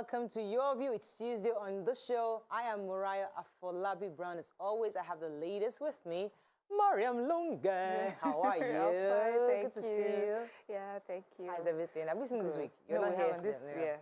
welcome to Your View. It's Tuesday on the show. I am Mariah Afolabi Brown. As always, I have the latest with me, Mariam Lunga. How are you? I'm fine, Good to see you. Yeah, thank you. How's everything? Have you seen this week? You're not here this year.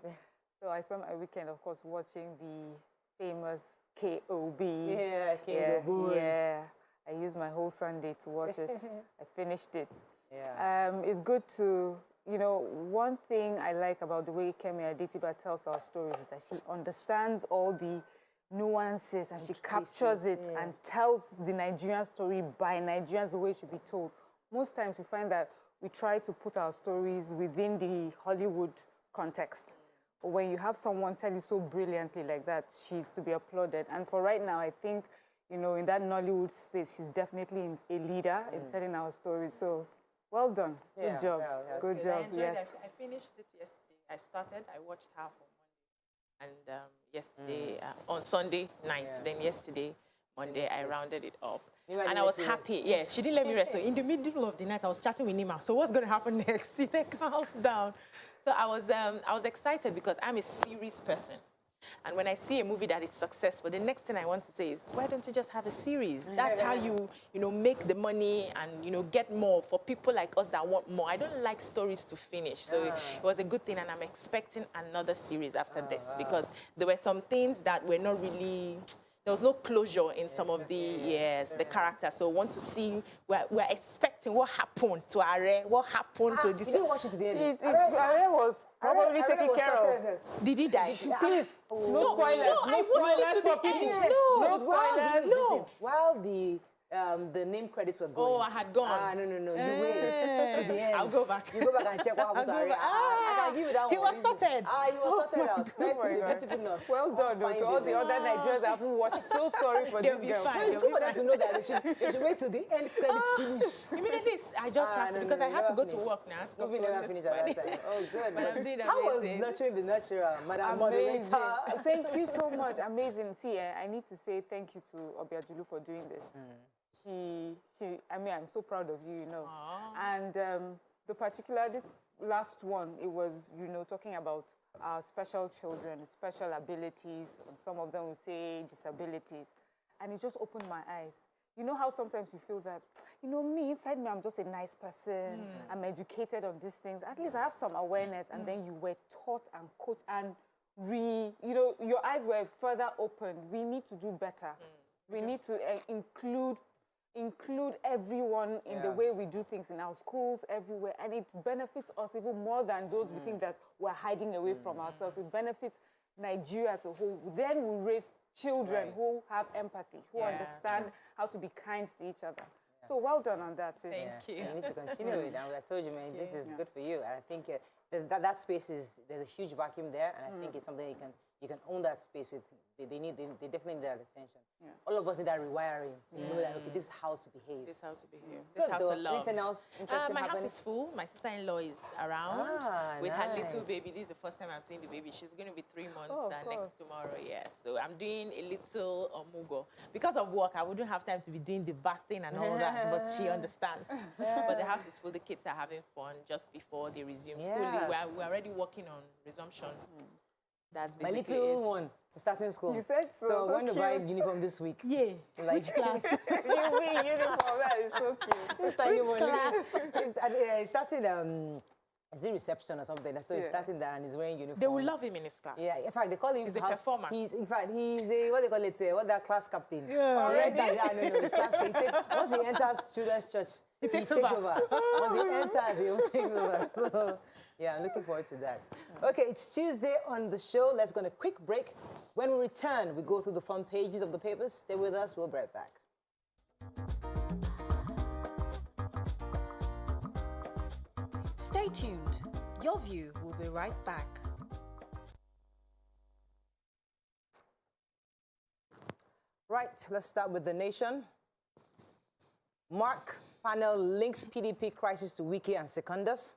So I spent my weekend, of course, watching the famous KOB. Yeah, KOB. Yeah. I used my whole Sunday to watch it. I finished it. Yeah. It's good to, one thing I like about the way Kemi Adetiba tells our stories is that she understands all the nuances and she captures it and tells the Nigerian story by Nigerians the way it should be told. Most times we find that we try to put our stories within the Hollywood context. But when you have someone tell you so brilliantly like that, she's to be applauded. And for right now, I think, in that Nollywood space, she's definitely a leader in telling our stories. So, well done. Good job. Yeah, good job, yes. I finished it yesterday. I watched half on Monday. And yesterday, on Sunday night, then yesterday, Monday, I rounded it up. And I was happy. Yeah, she didn't let me rest. So in the middle of the night, I was chatting with Nima. So what's going to happen next? He said, calm down. So I was excited because I'm a series person. And when I see a movie that is successful, the next thing I want to say is, why don't you just have a series? That's how you make the money and, get more for people like us that want more. I don't like stories to finish. So it was a good thing. And I'm expecting another series after this because there were some things that were not really... There was no closure in some of the characters. So I want to see, we're expecting what happened to Are, what happened to this. You didn't watch it to the end. Are was probably taken care of. Did he die? Please, no spoilers. No spoilers for people. No spoilers. No. While the name credits were going. Oh, I had gone. No. You wait to the end. I'll go back. You go back and check what happened to Ari. I can give you that one. He was sorted. He was sorted out. Nice to meet Well done, though, to all the other Nigerians that haven't watched. So sorry for this girl. It's good for them to know that they should wait till the end credits finish. Immediately, I just had to, because I had to go to work now. You never finished at that time. Oh, good. But I'm doing How was nurturing the nurturer, Madam Moderator? Thank you so much. Amazing. See, I need to say thank you to Obiajulu for doing this. I'm so proud of you, And this last one, it was, talking about our special children, special abilities, and some of them will say disabilities. And it just opened my eyes. You know how sometimes you feel that, inside me, I'm just a nice person. I'm educated on these things. At least I have some awareness. And then you were taught and coached and your eyes were further opened. We need to do better. We need to include everyone in the way we do things in our schools, everywhere. And it benefits us even more than those we think that we're hiding away from ourselves. It benefits Nigeria as a whole. Then we raise children who have empathy, who understand how to be kind to each other. So well done on that, sis. Thank you. You need to continue it. And I told you, man, this is good for you. And I think that space there's a huge vacuum there. And I think it's something you can own that space with. They definitely need that attention. Yeah. All of us need that rewiring to know that, okay, this is how to behave. This is how to behave. This is how to love. Anything else interesting My happening? house is full. My sister-in-law is around with her little baby. This is the first time I've seen the baby. She's going to be 3 months next tomorrow, yes. So I'm doing a little omugo. Because of work, I wouldn't have time to be doing the bathing and all that, but she understands. But the house is full. The kids are having fun just before they resume school. We're already working on resumption. That's basically my little one is starting school. You said so. So I'm going to buy uniform this week. Yeah. Like class. Uniform. That is so cute. Which class? He started is it reception or something? So he's starting that and he's wearing uniform. They will love him in his class. Yeah, in fact, they call him... He's a performer. He's a, what they call it, what that class captain. Yeah. Already? No, he's class captain. Once he enters children's church, he takes over. Once he enters, he also takes over. So, yeah, I'm looking forward to that. Okay, it's Tuesday on the show. Let's go on a quick break. When we return, we go through the front pages of the papers. Stay with us. We'll be right back. Stay tuned. Your View will be right back. Right, let's start with The Nation. Mark panel links PDP crisis to Wiki and Secondus.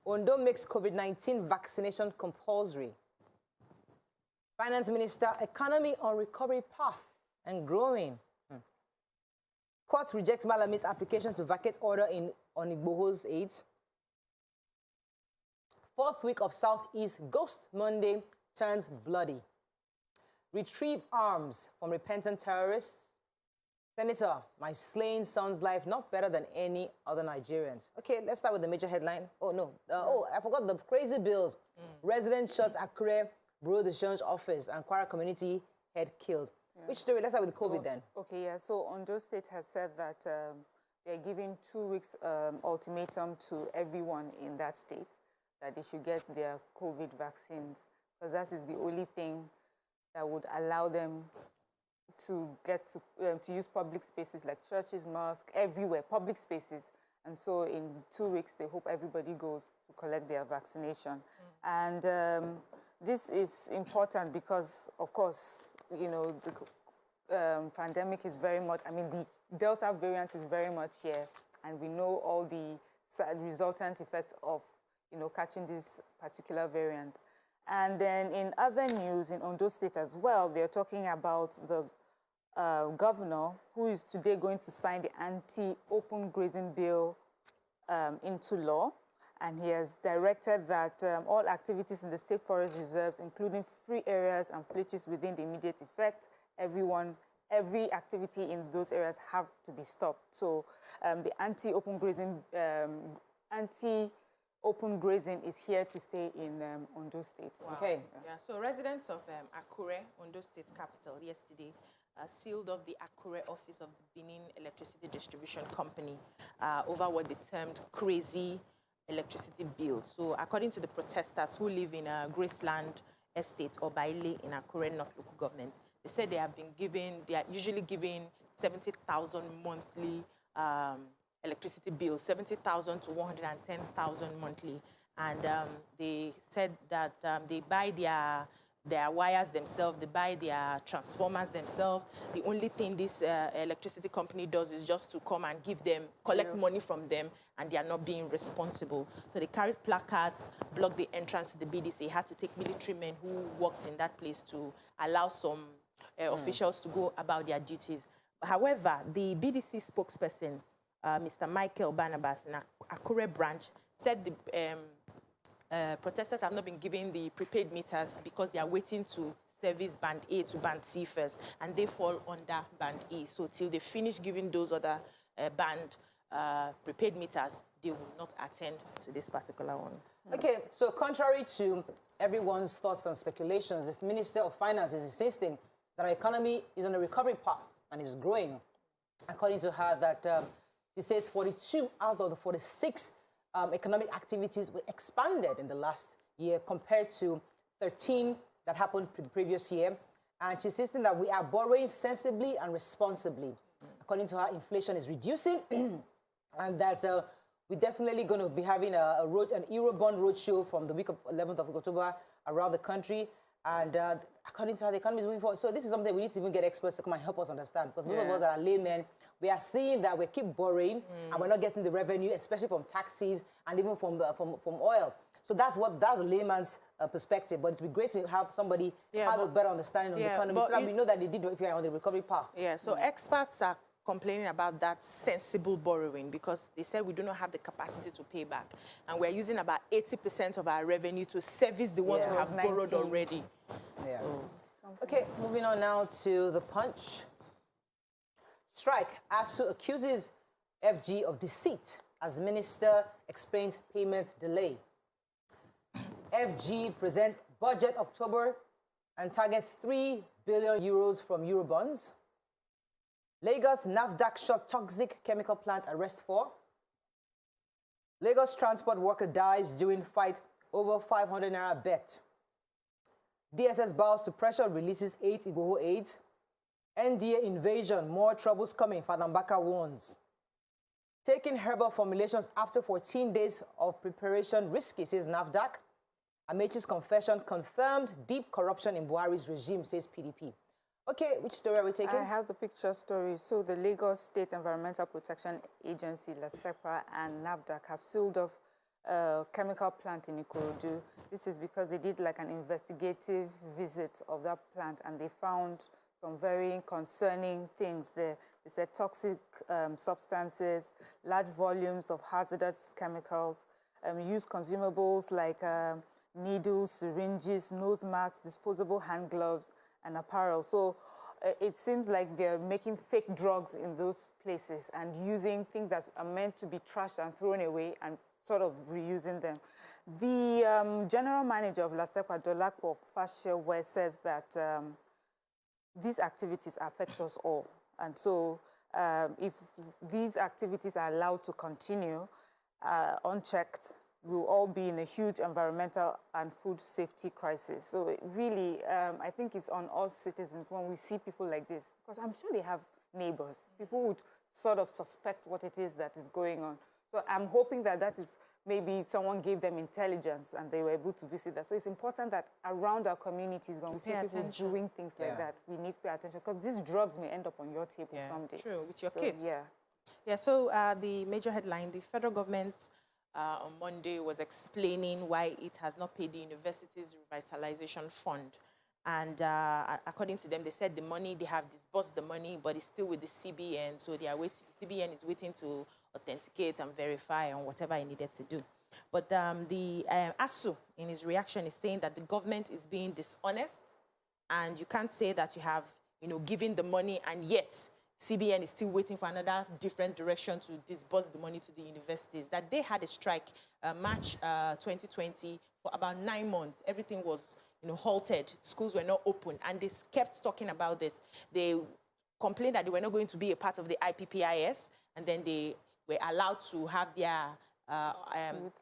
Ondo makes COVID-19 vaccination compulsory. Finance Minister, economy on recovery path and growing. Court rejects Malami's application to vacate order on Igboho's aids. Fourth week of Southeast Ghost Monday turns bloody. Retrieve arms from repentant terrorists. Senator, my slain son's life not better than any other Nigerians. Okay, let's start with the major headline. Oh, no. I forgot the crazy bills. Resident shots Akure, Bureau de Change office, and Kwara community head killed. Yeah. Which story? Let's start with the COVID then. Okay, yeah. So Ondo State has said that they're giving 2 weeks ultimatum to everyone in that state that they should get their COVID vaccines, because that is the only thing that would allow them to get to use public spaces like churches, mosques, everywhere, public spaces. And so in 2 weeks, they hope everybody goes to collect their vaccination. And this is important because, of course, you know, the pandemic is very much, I mean, the Delta variant is very much here, and we know all the resultant effect of, you know, catching this particular variant. And then in other news, in Ondo State as well, they're talking about the governor who is today going to sign the anti-open grazing bill into law. And he has directed that all activities in the state forest reserves, including free areas and flitches within the immediate effect, every activity in those areas have to be stopped. So the anti-open grazing is here to stay in Ondo State. Wow. Okay. Yeah. So residents of Akure, Ondo State capital, yesterday sealed off the Akure office of the Benin Electricity Distribution Company over what they termed crazy electricity bills. So according to the protesters who live in Graceland Estate or Baile in Akure North Local Government, they said they are usually giving 70,000 monthly electricity bills, 70,000 to 110,000 monthly. And they said that they buy their wires themselves, they buy their transformers themselves. The only thing this electricity company does is just to come and collect money from them, and they are not being responsible. So they carried placards, blocked the entrance to the BDC, had to take military men who worked in that place to allow some officials to go about their duties. However, the BDC spokesperson, Mr. Michael Barnabas in Akure branch, said the protesters have not been given the prepaid meters because they are waiting to service band A to band C first, and they fall under band E. So till they finish giving those other band prepaid meters, they will not attend to this particular one. Okay, so contrary to everyone's thoughts and speculations, the Minister of Finance is insisting that our economy is on a recovery path and is growing. According to her, that she says 42 out of the 46 economic activities were expanded in the last year compared to 13 that happened the previous year. And she's insisting that we are borrowing sensibly and responsibly. According to her, inflation is reducing and that we're definitely going to be having an Eurobond roadshow from the week of 11th of October around the country. And according to how the economy is moving forward. So this is something we need to even get experts to come and help us understand. Because most of us that are laymen, we are seeing that we keep borrowing and we're not getting the revenue, especially from taxes and even from oil. So that's the layman's perspective. But it would be great to have somebody have a better understanding of the economy so that we know that they did if we are on the recovery path. Yeah, so experts are complaining about that sensible borrowing because they said we do not have the capacity to pay back. And we're using about 80% of our revenue to service the ones we have borrowed already. Yeah. Okay, moving on now to The Punch. Strike. ASU accuses FG of deceit as minister explains payments delay. FG presents budget October and targets 3 billion euros from Eurobonds. Lagos NAFDAC shot toxic chemical plant arrest 4. Lagos transport worker dies during fight over 500 naira bet. DSS bows to pressure, releases 8 Igboho aides. NDA invasion, more troubles coming, Fadambaka warns. Taking herbal formulations after 14 days of preparation risky, says NAFDAC. Amechi's confession confirmed deep corruption in Buhari's regime, says PDP. Okay, which story are we taking? I have the picture story. So the Lagos State Environmental Protection Agency, LASEPA, and NAFDAC have sealed off a chemical plant in Ikorodu. This is because they did like an investigative visit of that plant and they found some very concerning things there. They said toxic substances, large volumes of hazardous chemicals, used consumables like needles, syringes, nose masks, disposable hand gloves, and apparel. So it seems like they're making fake drugs in those places and using things that are meant to be trashed and thrown away and sort of reusing them. The general manager of LASEPA, Dolapo Fashewe, says that these activities affect us all. And so if these activities are allowed to continue unchecked, we'll all be in a huge environmental and food safety crisis. So it really, I think it's on us citizens when we see people like this, because I'm sure they have neighbors. People would sort of suspect what it is that is going on. So I'm hoping that that is maybe someone gave them intelligence and they were able to visit that. So it's important that around our communities, when we see people doing things like that, we need to pay attention, because these drugs may end up on your table someday. True, with your kids. Yeah. So the major headline, the federal government on Monday was explaining why it has not paid the university's revitalization fund. And according to them, they said the money, they have disbursed the money, but it's still with the CBN. So they are waiting, the CBN is waiting to authenticate and verify on whatever it needed to do. But the ASU, in his reaction, is saying that the government is being dishonest, and you can't say that you have, given the money, and yet CBN is still waiting for another different direction to disburse the money to the universities. That they had a strike March 2020 for about 9 months. Everything was halted. Schools were not open, and they kept talking about this. They complained that they were not going to be a part of the IPPIS, and then they were allowed to have their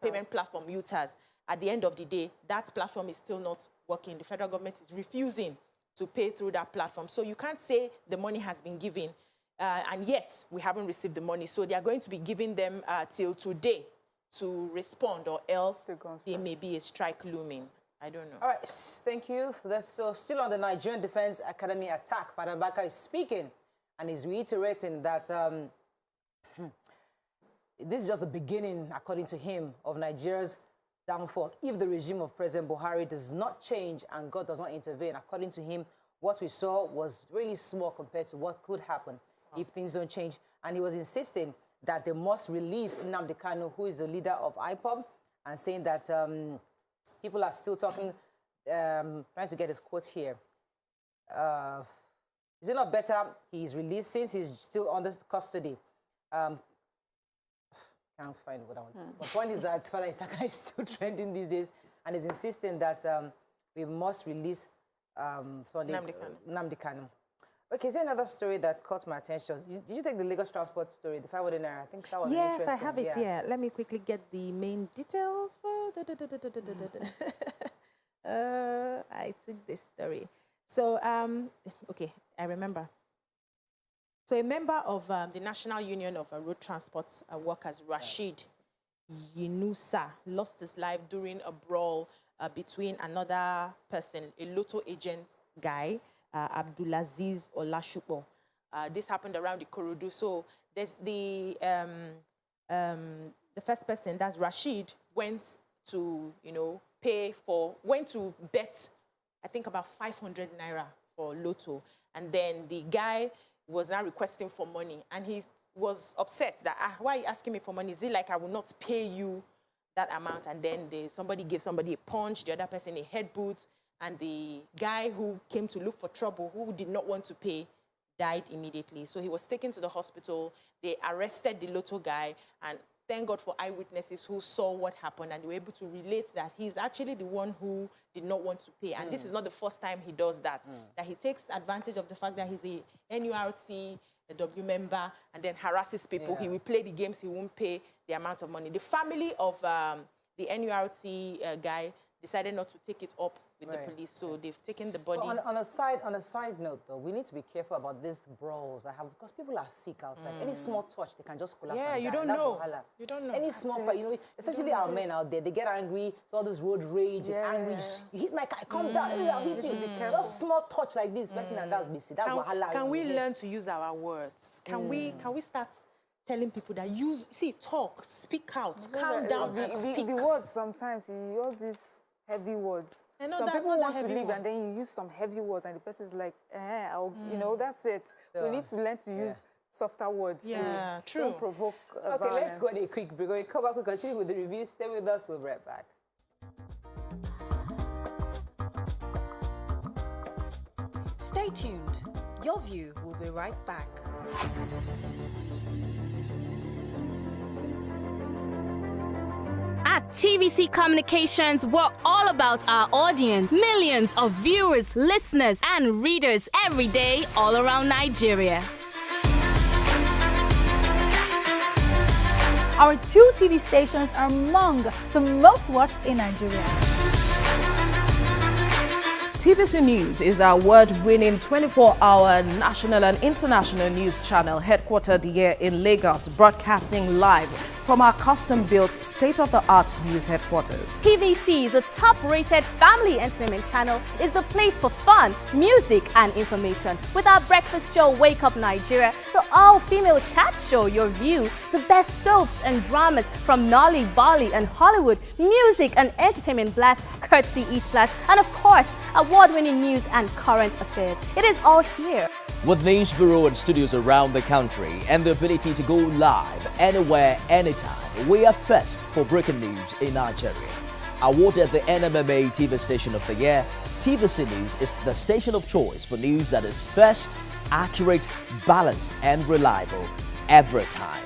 payment platform, UTAS. At the end of the day, that platform is still not working. The federal government is refusing to pay through that platform. So you can't say the money has been given, and yet we haven't received the money. So they are going to be giving them till today to respond, or else there may be a strike looming. I don't know. All right, thank you. So still on the Nigerian Defense Academy attack, Madam Baka is speaking and is reiterating that this is just the beginning, according to him, of Nigeria's downfall. If the regime of President Buhari does not change and God does not intervene, according to him, what we saw was really small compared to what could happen if things don't change. And he was insisting that they must release Nnamdi Kanu, who is the leader of IPOB, and saying that people are still talking, trying to get his quotes here. Is it not better he's released since he's still under custody? Can't find what I want. The point is that Father Isaka is still trending these days and is insisting that we must release Nnamdi Kanu. Okay, is there another story that caught my attention? Did you take the Lagos transport story, the 500 naira? I think that was interesting. Yes, I have it here. Let me quickly get the main details. I took this story. So, okay, I remember. So a member of the National Union of Road Transport Workers, Rashid Yunusa, lost his life during a brawl between another person, a lotto agent guy, Abdulaziz Olashupo. This happened around the Ikorodu. So there's the first person, that's Rashid, went to, went to bet, I think about 500 naira for lotto. And then the guy was now requesting for money, and he was upset that, why are you asking me for money? Is it like I will not pay you that amount? And then somebody gave somebody a punch, the other person a headbutt, and the guy who came to look for trouble, who did not want to pay, died immediately. So he was taken to the hospital. They arrested the lotto guy, and thank God for eyewitnesses who saw what happened, and they were able to relate that he's actually the one who did not want to pay. And this is not the first time he does that, that he takes advantage of the fact that he's a NURT, a W member, and then harasses people. He will play the games, he won't pay the amount of money. The family of the NURT guy decided not to take it up with the police, so they've taken the body. Well, on a side note, though, we need to be careful about these brawls I have, because people are sick outside. Any small touch, they can just collapse. Yeah, and you die. don't That's know. Wahala. You don't know. Any small fight, especially our men out there, they get angry. So all this road rage, angry. You hit my car, come down, I'll hit you. Just small touch like this, person, and that's busy. That's Wahala. Can we learn to use our words? Can we start telling people that talk, speak out, calm down, and speak? The words sometimes, you use these heavy words. Some people want to leave, and then you use some heavy words, and the person's like, that's it. So we need to learn to use softer words. Yeah, true. Don't provoke Okay, violence. let's go on a quick break. We'll come back, we'll continue with the review. Stay with us, we'll be right back. Stay tuned. Your View will be right back. At TVC Communications, we're all about our audience. Millions of viewers, listeners, and readers every day all around Nigeria. Our 2 TV stations are among the most watched in Nigeria. TVC News is our award-winning 24-hour national and international news channel headquartered here in Lagos, broadcasting live from our custom-built state-of-the-art news headquarters. TVC, the top-rated family entertainment channel, is the place for fun, music, and information. With our breakfast show, Wake Up Nigeria, the all-female chat show, Your View, the best soaps and dramas from Nolly, Bali, and Hollywood, music and entertainment blast, courtesy E-Splash, and of course, award-winning news and current affairs. It is all here. With news bureau and studios around the country and the ability to go live anywhere, anytime, we are first for breaking news in Nigeria. Awarded the NMMA TV Station of the Year, TVC News is the station of choice for news that is first, accurate, balanced, and reliable every time.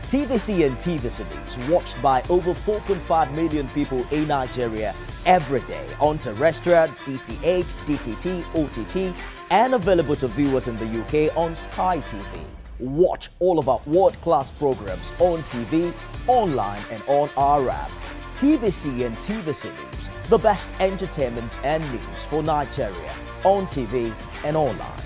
TVC and TVC News watched by over 4.5 million people in Nigeria every day on terrestrial, DTH, DTT, OTT, and available to viewers in the UK on Sky TV. Watch all of our world-class programs on TV, online, and on our app. TVC and TVC News, the best entertainment and news for Nigeria on TV and online.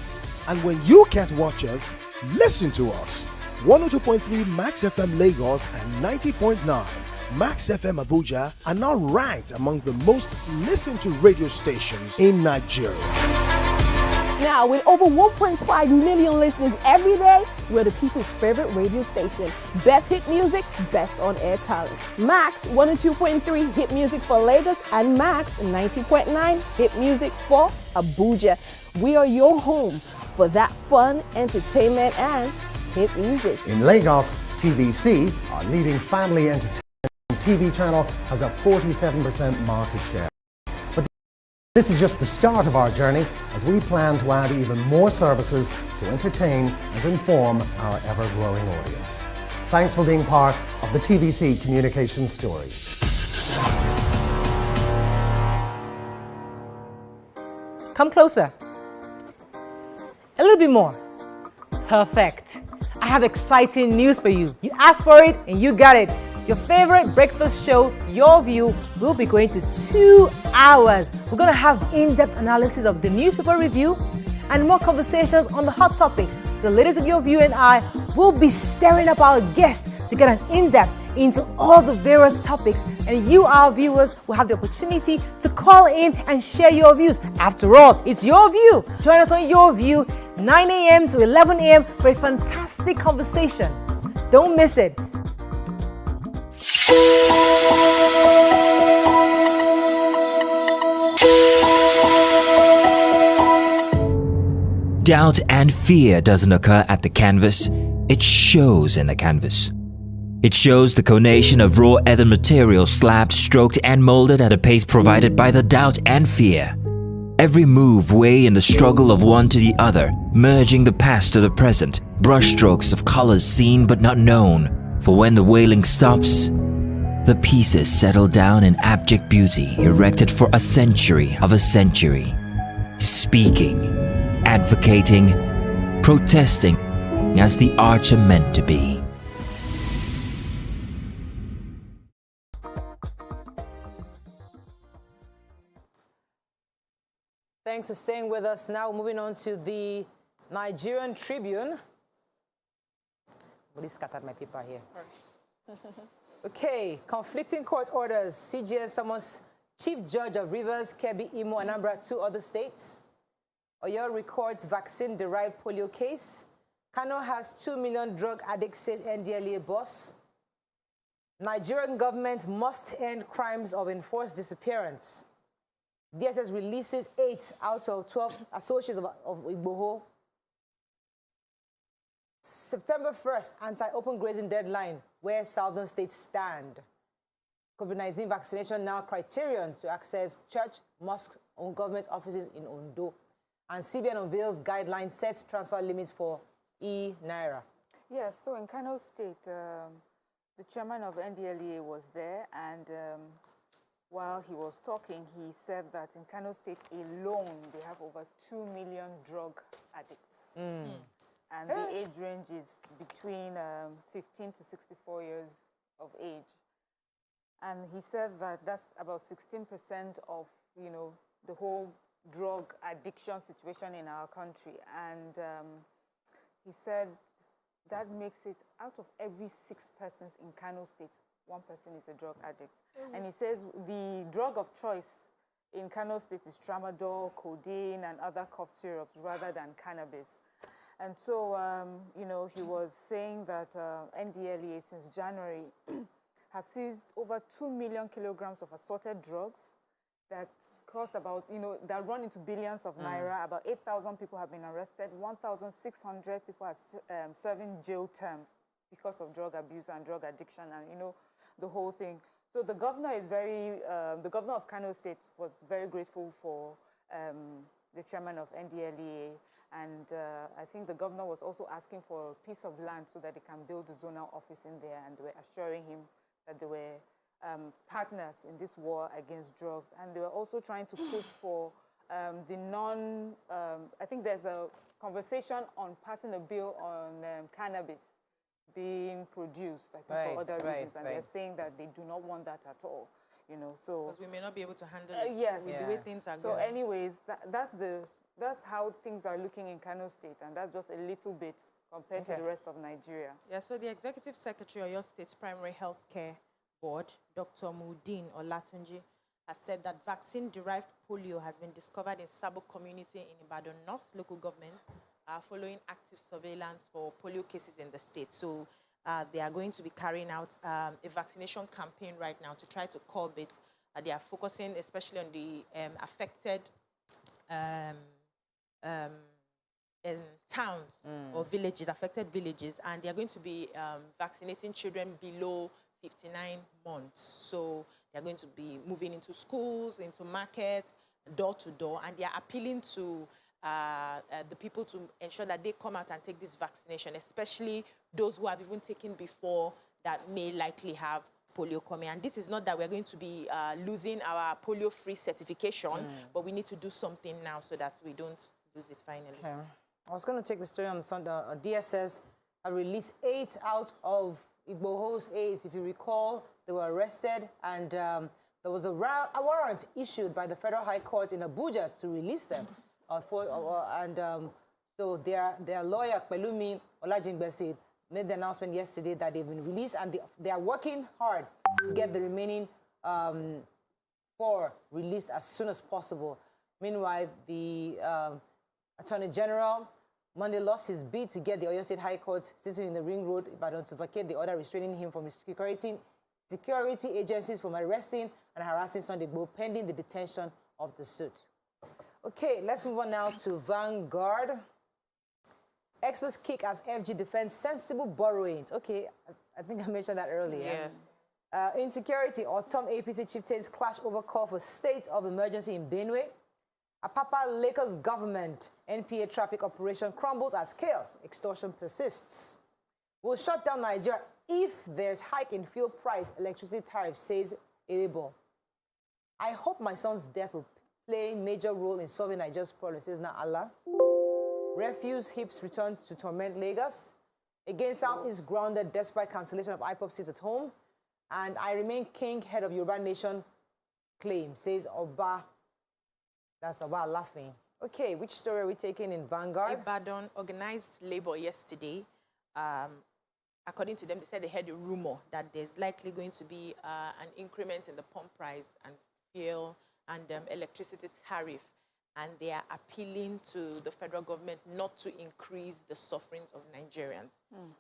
And when you can't watch us, listen to us. 102.3 Max FM Lagos and 90.9 Max FM Abuja are now ranked among the most listened to radio stations in Nigeria. Now, with over 1.5 million listeners every day, we're the people's favorite radio station. Best hit music, best on-air talent. Max 102.3 hit music for Lagos and Max 90.9 hit music for Abuja. We are your home for that fun, entertainment, and hit music. In Lagos, TVC, our leading family entertainment TV channel, has a 47% market share. But this is just the start of our journey, as we plan to add even more services to entertain and inform our ever-growing audience. Thanks for being part of the TVC communication story. Come closer. A little bit more. Perfect. I have exciting news for you. You asked for it and you got it. Your favorite breakfast show, Your View, will be going to 2 hours. We're going to have in-depth analysis of the newspaper review and more conversations on the hot topics. The ladies of Your View and I will be stirring up our guests to get an in-depth into all the various topics, and you, our viewers, will have the opportunity to call in and share your views. After all, it's Your View. Join us on Your View, 9 a.m. to 11 a.m. for a fantastic conversation. Don't miss it. Doubt and fear doesn't occur at the canvas, it shows in the canvas. It shows the conation of raw earthen material slabbed, stroked, and molded at a pace provided by the doubt and fear. Every move weigh in the struggle of one to the other, merging the past to the present, brushstrokes of colors seen but not known. For when the wailing stops, the pieces settle down in abject beauty, erected for a century of a century. Speaking, advocating, protesting as the arts are meant to be. Thanks for staying with us. Now moving on to the Nigerian Tribune. Somebody scattered my paper here. Okay, conflicting court orders. CJS summons Chief Judge of Rivers, Kebbi, Imo, Anambra, 2 other states. Oyo records vaccine-derived polio case. Kano has 2 million drug addicts, says NDLEA boss. Nigerian government must end crimes of enforced disappearance. DSS releases 8 out of 12 associates of Igboho. September 1st, anti-open grazing deadline, where southern states stand. COVID-19 vaccination now criterion to access church, mosques, or government offices in Ondo. And CBN unveils guidelines, sets transfer limits for e-Naira. Yes, so in Kano State, the chairman of NDLEA was there, and while he was talking, he said that in Kano State alone, they have over 2 million drug addicts. And the age range is between 15 to 64 years of age. And he said that that's about 16% of, you know, the whole drug addiction situation in our country. And he said that makes it, out of every 6 persons in Kano State, 1 person is a drug addict. And he says the drug of choice in Kano State is tramadol, codeine, and other cough syrups rather than cannabis. And so, you know, he was saying that NDLEA since January have seized over 2 million kilograms of assorted drugs that cost about, you know, that run into billions of naira. About 8,000 people have been arrested. 1,600 people are serving jail terms because of drug abuse and drug addiction and, you know, the whole thing. So the governor is very, the governor of Kano State was very grateful for the chairman of NDLEA. And I think the governor was also asking for a piece of land so that they can build a zonal office in there, and they were assuring him that they were partners in this war against drugs. And they were also trying to push for the I think there's a conversation on passing a bill on cannabis being produced, I think, for other reasons. And they're saying that they do not want that at all, you know, so... Because we may not be able to handle it yes. the way things are so going. So anyways, that's how things are looking in Kano State, and that's just a little bit compared to the rest of Nigeria. Yeah, so the Executive Secretary of your state's Primary Health Care Board, Dr. Mudin Olatunji, has said that vaccine-derived polio has been discovered in Sabo community in Ibadan North local government following active surveillance for polio cases in the state. So they are going to be carrying out a vaccination campaign right now to try to curb it. They are focusing especially on the affected in towns or villages, affected villages, and they are going to be vaccinating children below 59 months. So they're going to be moving into schools, into markets, door to door, and they are appealing to the people to ensure that they come out and take this vaccination, especially those who have even taken before that may likely have polio coming. And this is not that we're going to be losing our polio-free certification, but we need to do something now so that we don't lose it finally. Okay. I was going to take the story on Sunday. DSS have released 8 out of Igboho's 8. If you recall, they were arrested, and there was a warrant issued by the Federal High Court in Abuja to release them. So their lawyer, Pelumi Olajingbesi, made the announcement yesterday that they've been released, and they are working hard to get the remaining 4 released as soon as possible. Meanwhile, the Attorney General Monday lost his bid to get the Oyo State High Court sitting in the Ring Road, Ibadan, to vacate the order restraining him from security agencies from arresting and harassing Sunday Igboho pending the detention of the suit. Okay, let's move on now to Vanguard. Experts kick as FG defends sensible borrowings. Okay, I think I mentioned that earlier. Yes. Insecurity, Autumn APC chieftains clash over call for state of emergency in Benue. Apapa Lakers government NPA traffic operation crumbles as chaos. Extortion persists. Will shut down Nigeria if there's hike in fuel price, electricity tariff, says Ebo. I hope my son's death will play a major role in solving Nigeria's problems, says Na Allah. Refuse hips return to torment Lagos. Again, South is grounded despite cancellation of IPOP seats at home. And I remain king, head of Yoruba Nation claim, says Oba. That's Oba laughing. Okay, which story are we taking in Vanguard? Ibadan organized labor yesterday. According to them, they said they heard a rumor that there's likely going to be an increment in the pump price and fuel and electricity tariff. And they are appealing to the federal government not to increase the sufferings of Nigerians.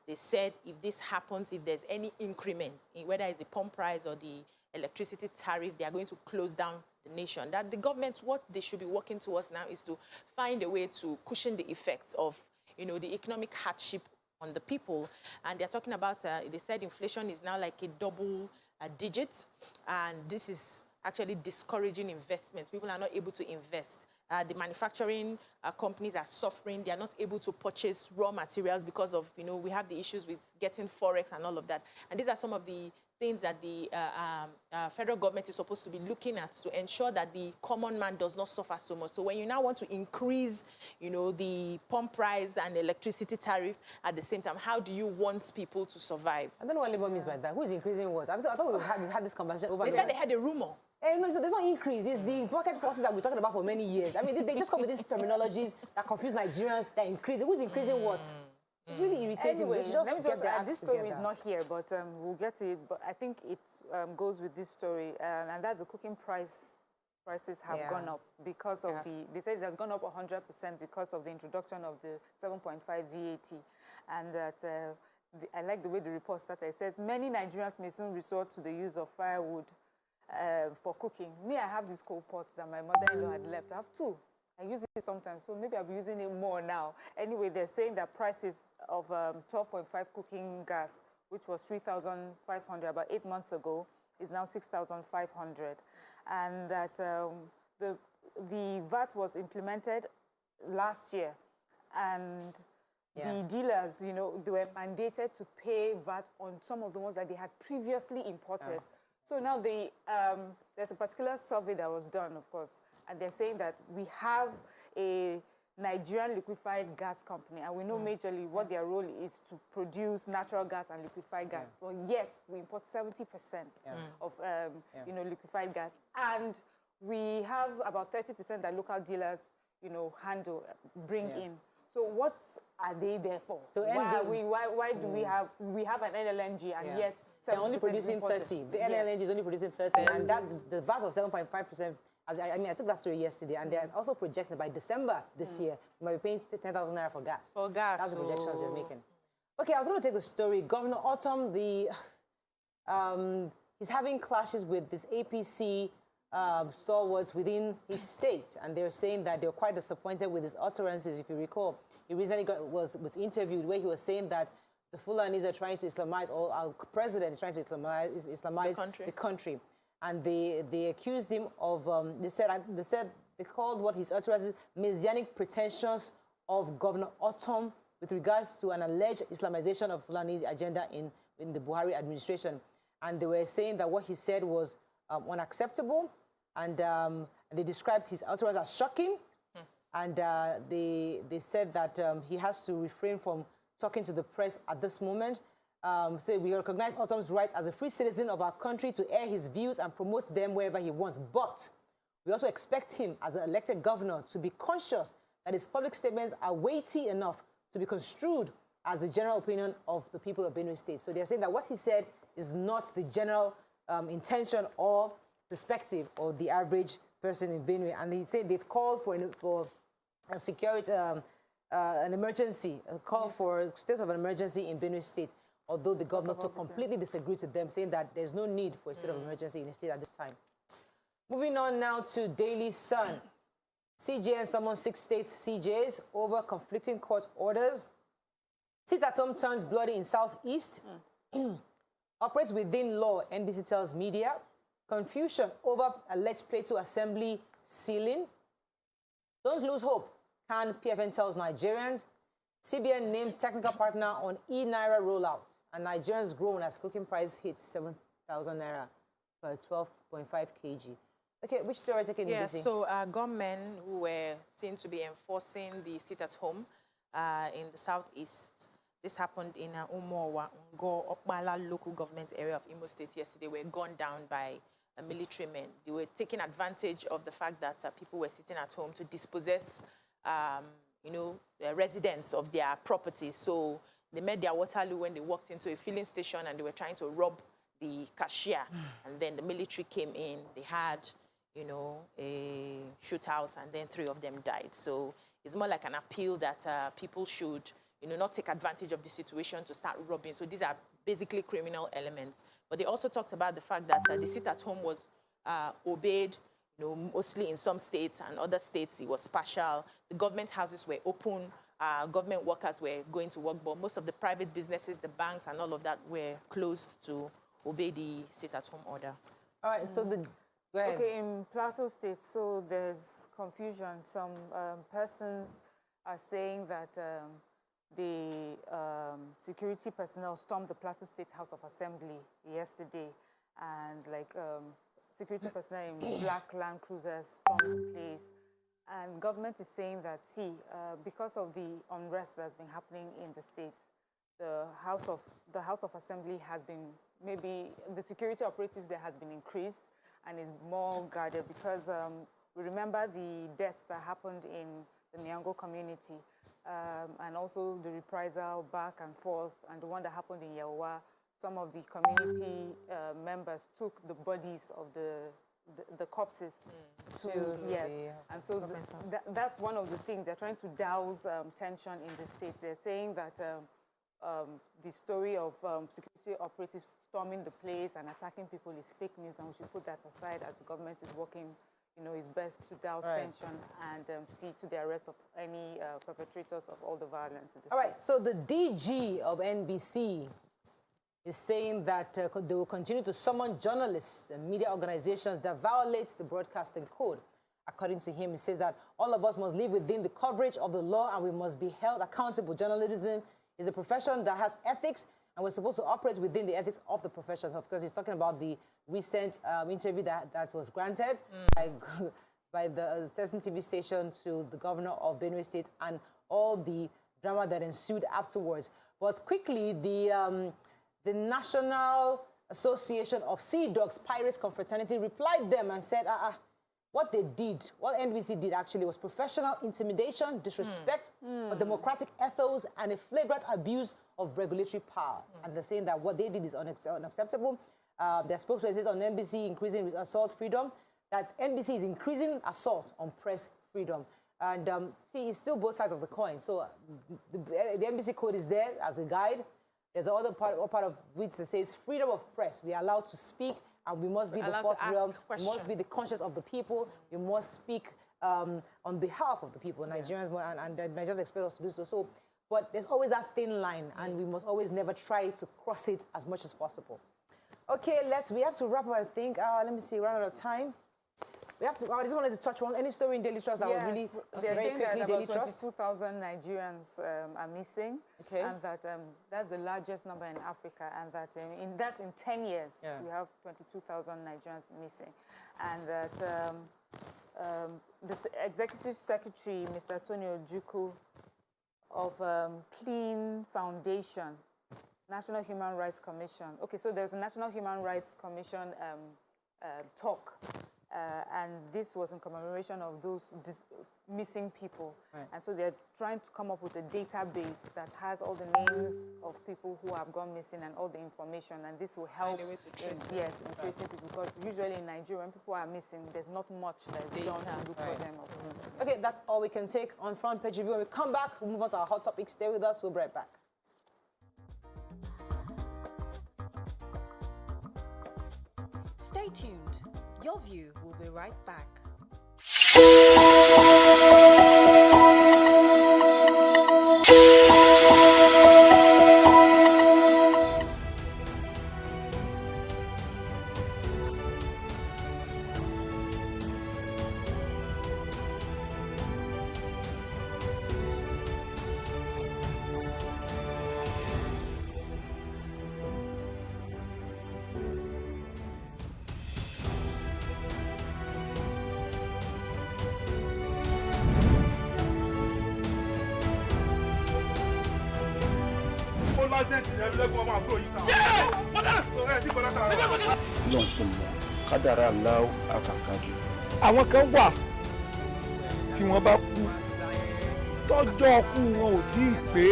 They said if this happens, if there's any increment, whether it's the pump price or the electricity tariff, they are going to close down the nation. That the government, what they should be working towards now is to find a way to cushion the effects of, you know, the economic hardship on the people. And they're talking about, they said inflation is now like a double digit, and this is actually discouraging investment. People are not able to invest. The manufacturing companies are suffering. They are not able to purchase raw materials because of, we have the issues with getting forex and all of that. And these are some of the things that the federal government is supposed to be looking at to ensure that the common man does not suffer so much. So when you now want to increase, the pump price and electricity tariff at the same time, how do you want people to survive? I don't know what Labour means by that. Who is increasing what? I thought we had this conversation over They said they had a rumor. No, there's no increase. It's the pocket forces that we're talking about for many years. I mean, they just come with these terminologies that confuse Nigerians, that increase. Who's increasing what? It's really irritating. Anyway, let me just this story is not here, but we'll get to it. But I think it goes with this story, and that's the cooking prices have gone up because of they said it has gone up 100% because of the introduction of the 7.5 VAT. And that I like the way the report started. It says, many Nigerians may soon resort to the use of firewood for cooking. Me, I have this coal pot that my mother-in-law had left. I have two. I use it sometimes, so maybe I'll be using it more now. Anyway, they're saying that prices of 12.5 cooking gas, which was 3,500 about 8 months ago, is now 6,500. And that the VAT was implemented last year. And the dealers, they were mandated to pay VAT on some of the ones that they had previously imported. So now there's a particular survey that was done, of course, and they're saying that we have a Nigerian liquefied gas company, and we know majorly what their role is to produce natural gas and liquefied gas. But yet we import 70% of liquefied gas, and we have about 30% that local dealers bring in. So what are they there for? So why do we have an LNG and yet they're only producing 30? The LNG is only producing 30, and the VAT of 7.5%. I took that story yesterday, and they're also projecting by December this year, we might be paying 10,000 naira for gas. For gas. That's the projections they're making. Okay, I was going to take the story. Governor Autumn, he's having clashes with this APC stalwarts within his state, and they're saying that they're quite disappointed with his utterances. If you recall, he recently was interviewed where he was saying that the Fulanis are trying to Islamize, or our president is trying to Islamize the country. And they accused him of, they called what his utterances messianic pretensions of Governor Autumn with regards to an alleged Islamization of Fulani agenda in the Buhari administration. And they were saying that what he said was unacceptable, and they described his utterances as shocking. And they said that he has to refrain from talking to the press at this moment. Say we recognize Autumn's right as a free citizen of our country to air his views and promote them wherever he wants. But we also expect him, as an elected governor, to be conscious that his public statements are weighty enough to be construed as the general opinion of the people of Benue State. So they're saying that what he said is not the general intention or perspective of the average person in Benue. And they say they've called for a security, an emergency, a call for a state of an emergency in Benue State, although the governor completely disagrees with them, saying that there's no need for a state of emergency in the state at this time. Moving on now to Daily Sun. CJN summons 6 state CJs over conflicting court orders. Sit at home turns bloody in Southeast. Operates within law, NBC tells media. Confusion over alleged Plateau Assembly ceiling. Don't lose hope, can PFN tells Nigerians. CBN names technical partner on e-Naira rollout. And Nigerians groan as cooking price hits 7,000 Naira per 12.5 kg. Okay, which story are you taking? Yeah, so gunmen who were seen to be enforcing the sit-at-home in the Southeast. This happened in Umuowa, Ngo, Okpala local government area of Imo State yesterday. Were gunned down by military men. They were taking advantage of the fact that people were sitting at home to dispossess the residents of their property. So they met their Waterloo when they walked into a filling station and they were trying to rob the cashier. And then the military came in. They had, a shootout, and then 3 of them died. So it's more like an appeal that people should, not take advantage of the situation to start robbing. So these are basically criminal elements. But they also talked about the fact that the sit-at-home was obeyed, mostly in some states, and other states it was partial. The government houses were open government workers were going to work, but most of the private businesses, the banks and all of that were closed to obey the sit-at-home order. All right, so go ahead. Okay, in Plateau State, so there's confusion. Some persons are saying that the security personnel stormed the Plateau State House of Assembly yesterday, and security personnel in black Land Cruisers stormed the place. And government is saying that, because of the unrest that's been happening in the state, the House of Assembly has been, maybe the security operatives there has been increased and is more guarded, because we remember the deaths that happened in the Nyango community, and also the reprisal back and forth, and the one that happened in Yawa. Some of the community members took the bodies of the corpses and so that's one of the things they're trying to douse tension in the state. They're saying that the story of security operatives storming the place and attacking people is fake news, and we should put that aside as the government is working, its best to douse tension and see to the arrest of any perpetrators of all the violence in the state. All right, so the DG of NBC is saying that they will continue to summon journalists and media organizations that violate the broadcasting code. According to him, he says that all of us must live within the coverage of the law and we must be held accountable. Journalism is a profession that has ethics, and we're supposed to operate within the ethics of the profession. Of course, he's talking about the recent interview that was granted by the certain TV station to the governor of Benue State and all the drama that ensued afterwards. But quickly, the National Association of Sea Dogs Pirates Confraternity replied them and said, what they did, what NBC did actually was professional intimidation, disrespect for democratic ethos, and a flagrant abuse of regulatory power. And they're saying that what they did is unacceptable. Their spokesperson says on NBC increasing assault freedom, that NBC is increasing assault on press freedom. And it's still both sides of the coin. So the NBC code is there as a guide. There's another part of which says freedom of press. We are allowed to speak, and we must be the fourth realm. We must be the conscience of the people. We must speak on behalf of the people. Nigerians and Nigerians expect us to do so. But there's always that thin line, and we must always never try to cross it as much as possible. Okay, we have to wrap up, I think. Let me see, run out of time. I just wanted to touch on any story in Daily Trust that was really very quickly. Daily Trust. 22,000 Nigerians are missing, and that that's the largest number in Africa, and that that's in 10 years we have 22,000 Nigerians missing, and that the Executive Secretary, Mr. Tony Ojukwu of Clean Foundation, National Human Rights Commission. Okay, so there's a National Human Rights Commission talk. And this was in commemoration of those missing people. And so they're trying to come up with a database that has all the names of people who have gone missing and all the information. And this will help in tracing people. Because usually in Nigeria, when people are missing, there's not much that is done to look for them. Okay, that's all we can take on Front Page Review. When we come back, we'll move on to our hot topics. Stay with us. We'll be right back. Stay tuned. Your View will be right back. àwọn kan wà tí wọ́n bá kú tọ́jọ́ kú wọn ò tí ì pé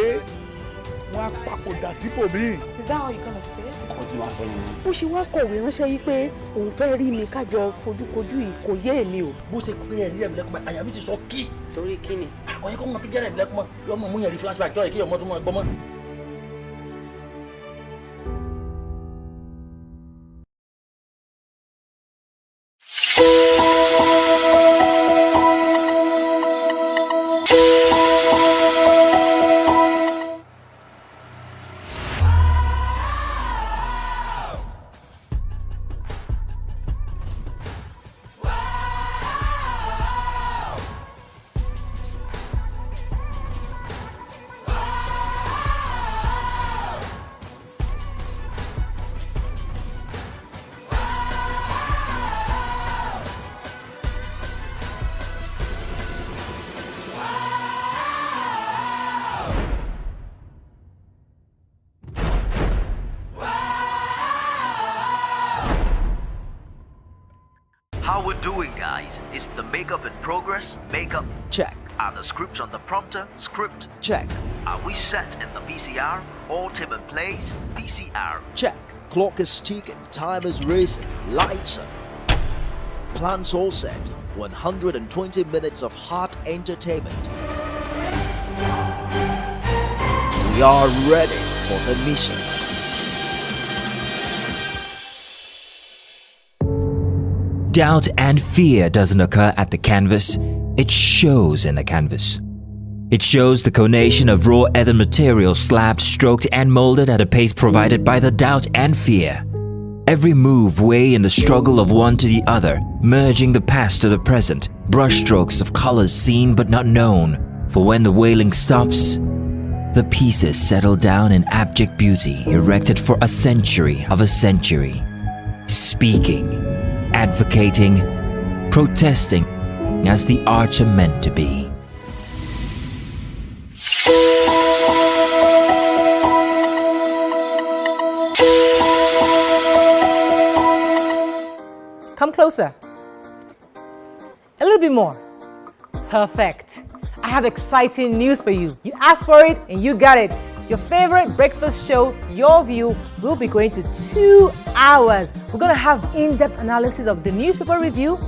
wọ́n á papòdà síbòmíì. Is that how you're gonna say it? ọkọ tí wàá sọ yìí. Bó ṣe wá kọ̀wé ránṣẹ́ yìí pé òun fẹ́ rí mi kájọ fojúkojú yìí kò yé èmi o. bó ṣe pé ẹ̀rí ẹ̀mí lẹ́kùnmọ́ àyà mi ti sọ kí. Torí kí ni? àkọ́yẹ́ kọ́ mọ kí jẹ́rẹ̀ ẹ̀mí lẹ́kùnmọ́ yọmọ mú yẹn rí flashback jọ́ ìkí ọmọ tó mọ ẹgbọ́n mọ́. doing, guys? Is the makeup in progress? Makeup, check. Are the scripts on the prompter? Script, check. Are we set in the PCR? All team in place? PCR, check. Clock is ticking, time is racing, lights are. Plans all set. 120 minutes of hot entertainment. We are ready for the mission. Doubt and fear doesn't occur at the canvas, it shows in the canvas. It shows the conation of raw earthen material slabbed, stroked and molded at a pace provided by the doubt and fear. Every move weigh in the struggle of one to the other, merging the past to the present, brushstrokes of colors seen but not known. For when the wailing stops, the pieces settle down in abject beauty erected for a century of a century. Speaking, advocating, protesting as the arts are meant to be. Come closer. A little bit more. Perfect. I have exciting news for you. You asked for it and you got it. Your favorite breakfast show, Your View, will be going to 2 hours. We're going to have in-depth analysis of the newspaper review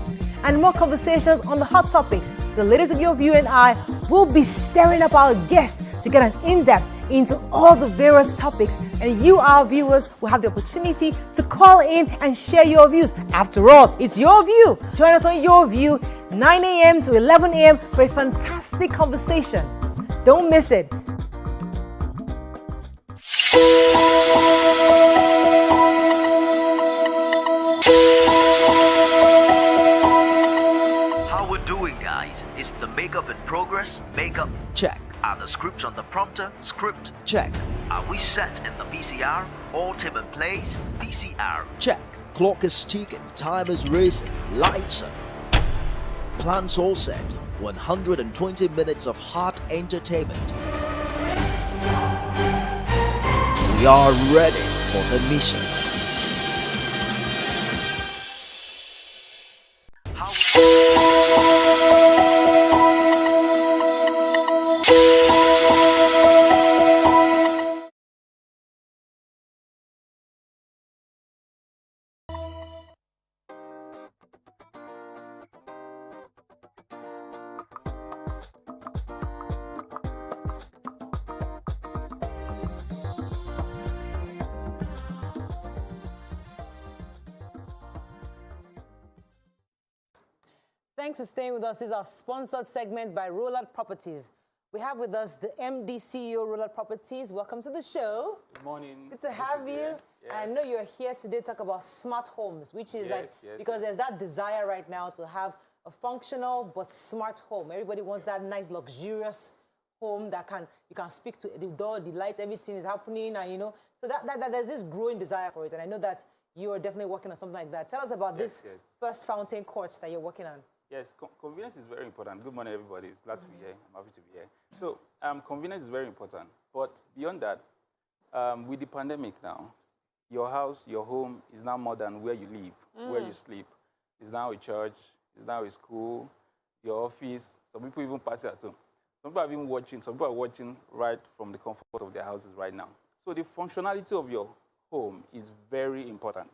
and more conversations on the hot topics. The ladies of Your View and I will be stirring up our guests to get an in-depth into all the various topics, and you, our viewers, will have the opportunity to call in and share your views. After all, it's Your View. Join us on Your View, 9 a.m. to 11 a.m. for a fantastic conversation. Don't miss it. How we're doing, guys? Is the makeup in progress? Makeup, check. Are the scripts on the prompter? Script, check. Are we set in the PCR? All team in place? PCR, check. Clock is ticking, time is racing, lights are. Plans all set. 120 minutes of hot entertainment. We are ready for the mission. Thanks for staying with us. This is our sponsored segment by Rollard Properties. We have with us the MD CEO, Rollard Properties. Welcome to the show. Good morning. Good to have you. Yes. I know you're here today to talk about smart homes, which is because there's that desire right now to have a functional but smart home. Everybody wants that nice, luxurious home that you can speak to the door, the lights, everything is happening, and so that there's this growing desire for it. And I know that you are definitely working on something like that. Tell us about this first fountain courts that you're working on. Yes, convenience is very important. Good morning, everybody. It's glad to be here. I'm happy to be here. So, convenience is very important. But beyond that, with the pandemic now, your house, your home is now more than where you live, where you sleep. It's now a church. It's now a school, your office. Some people even party at home. Some people are even watching. Some people are watching right from the comfort of their houses right now. So the functionality of your home is very important.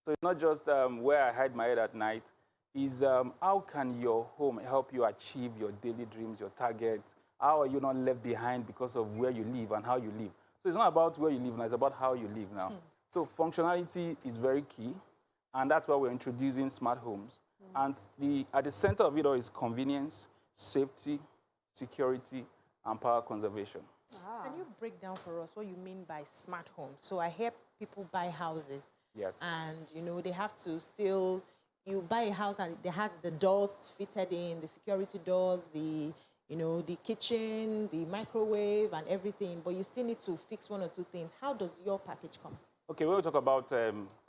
So it's not just where I hide my head at night. Is how can your home help you achieve your daily dreams, your targets? How are you not left behind because of where you live and how you live? So it's not about where you live now, it's about how you live now. So functionality is very key, and that's why we're introducing smart homes. And at the center of it all is convenience, safety, security, and power conservation. Can you break down for us what you mean by smart homes? So I hear people buy houses. Yes. And, they have to still... You buy a house and it has the doors fitted in, the security doors, the kitchen, the microwave and everything, but you still need to fix one or two things. How does your package come? Okay, when we talk about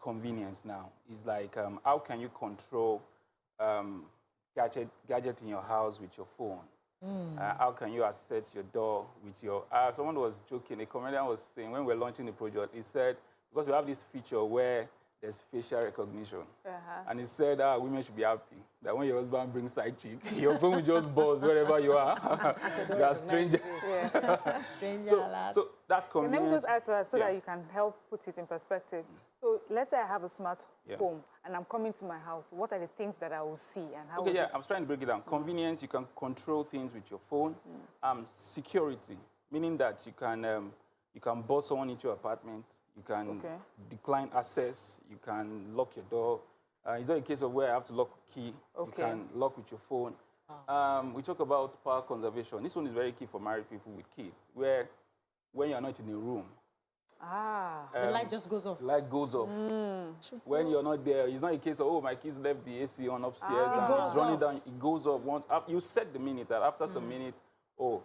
convenience now, it's like how can you control gadget in your house with your phone? How can you access your door with your... someone was joking, a comedian was saying, when we were launching the project, he said, because we have this feature where there's facial recognition. And he said women should be happy that when your husband brings side chick, your phone will just buzz wherever you are. There are strangers. So that's convenience. Let me just add to that so that you can help put it in perspective. So let's say I have a smart home and I'm coming to my house. What are the things that I will see and how? Okay, I was trying to break it down. Convenience, you can control things with your phone. Security, meaning that you can bust someone into your apartment. You can decline access. You can lock your door. It's not a case of where I have to lock a key. You can lock with your phone. We talk about power conservation. This one is very key for married people with kids, where when you're not in a room, the light just goes off. The light goes off. When you're not there, it's not a case of, oh, my kids left the AC on upstairs and it's running down. It goes off once. You set the minute that after some minutes, the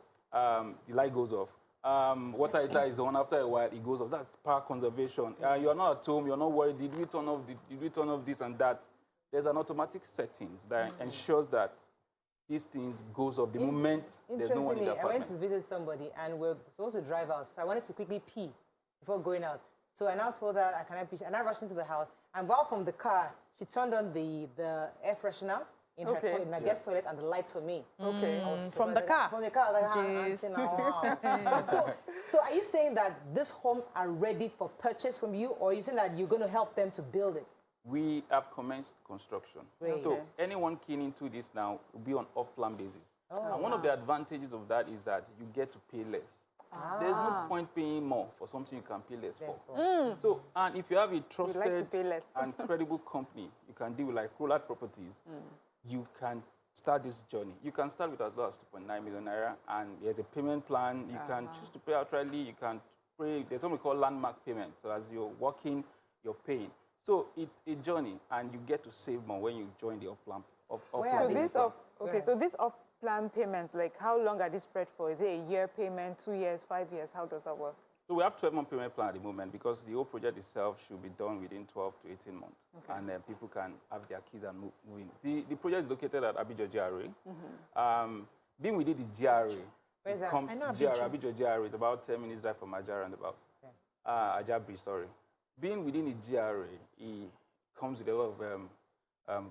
light goes off. Water heater is on. After a while, it goes off. That's power conservation. You're not at home. You're not worried. Did we turn off this and that? There's an automatic settings that ensures that these things goes off the moment there's no one in the apartment. I went to visit somebody and we're supposed to drive out. So I wanted to quickly pee before going out. So I now told her, can I pee? And I rushed into the house. And while from the car, she turned on the air freshener in her toilet, in my guest toilet, and the lights for me. From the car? From the car. So are you saying that these homes are ready for purchase from you, or are you saying that you're going to help them to build it? We have commenced construction. So anyone keen into this now will be on off-plan basis. And one of the advantages of that is that you get to pay less. There's no point paying more for something you can pay less for. So, and if you have a trusted and credible company, you can deal with like Rollard Properties, you can start this journey. You can start with as low as 2.9 million naira, and there's a payment plan. You can choose to pay outrightly. You can pay, there's something called landmark payment. So as you're working, you're paying. So it's a journey, and you get to save more when you join the off-plan. So this off-plan payments, like how long are they spread for? Is it a year payment, 2 years, 5 years? How does that work? So we have 12-month payment plan at the moment because the whole project itself should be done within 12 to 18 months. And then people can have their keys and move in. The project is located at Abidjan GRA. Being within the GRA, where's that? I know Abidjan GRA is about 10 minutes drive from Ajah and about. Ajah Bridge, sorry. Being within the GRA, it comes with a lot of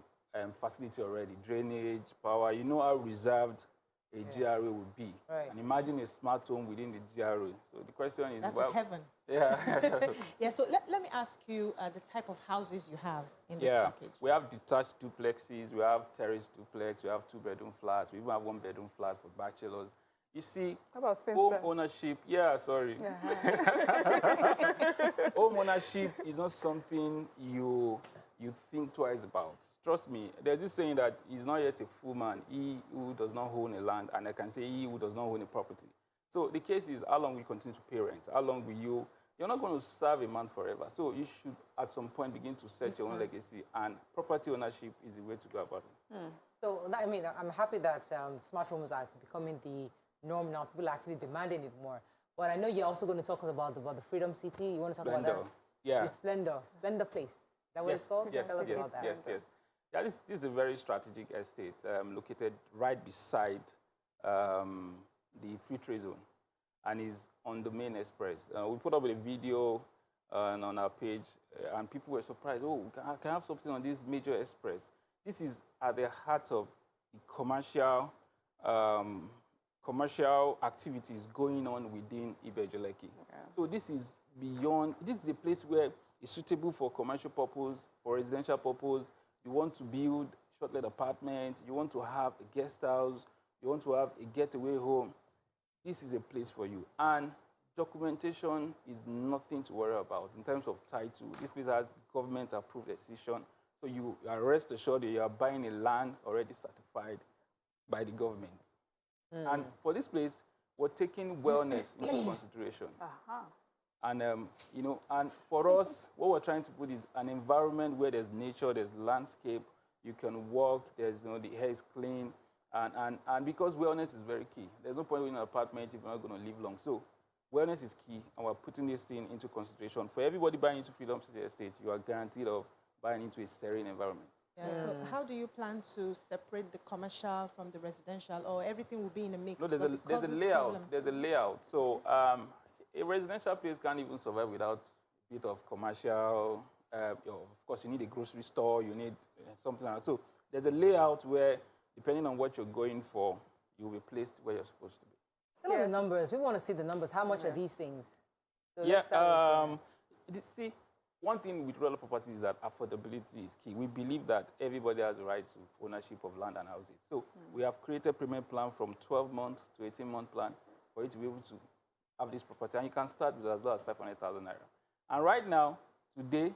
facility already, drainage, power. You know how reserved a GRA would be. And imagine a smart home within the GRA. So the question is, that is heaven. Yeah. So let me ask you the type of houses you have in this package. We have detached duplexes, we have terrace duplex, we have 2-bedroom flats, we even have 1-bedroom flat for bachelors. You see, home ownership, home ownership is not something you think twice about. Trust me, there's this saying that he's not yet a full man, he who does not own a land, and I can say he who does not own a property. So the case is, how long will you continue to pay rent? How long will you're not going to serve a man forever. So you should, at some point, begin to set your own legacy, and property ownership is the way to go about it. So, I mean, I'm happy that smart homes are becoming the norm now. People are actually demanding it more. But I know you're also going to talk about the Freedom City. You want to talk about that? Yeah. The Splendor Place. Is that what it's called? Yes. Yeah, this is a very strategic estate located right beside the free trade zone, and is on the main express. We put up a video on our page, and people were surprised. Oh, can I have something on this major express? This is at the heart of the commercial activities going on within Ibejeleki. So this is beyond, this is a place where it's suitable for commercial purpose, for residential purpose. You want to build short-let apartment, you want to have a guest house, you want to have a getaway home. This is a place for you. And documentation is nothing to worry about in terms of title. This place has government-approved decision. So you are rest assured that you are buying a land already certified by the government. And for this place, we're taking wellness into consideration. And, and for us, what we're trying to put is an environment where there's nature, there's landscape, you can walk, there's, the air is clean, and because wellness is very key. There's no point in an apartment if you're not going to live long. So wellness is key, and we're putting this thing into consideration. For everybody buying into Freedom City Estate, you are guaranteed of buying into a serene environment. So how do you plan to separate the commercial from the residential, or everything will be in a mix? No, there's a layout. There's a layout. So a residential place can't even survive without a bit of commercial of course, you need a grocery store, you need something else. So there's a layout where, depending on what you're going for, you'll be placed where you're supposed to be. Tell us the numbers. We want to see the numbers. How much are these things? So Yeah, let's start see, one thing with rural property is that affordability is key. We believe that everybody has a right to ownership of land and houses. So we have created payment plan from 12-month to 18-month plan for you to be able to have this property. And you can start with as low as 500,000 naira. And right now, today,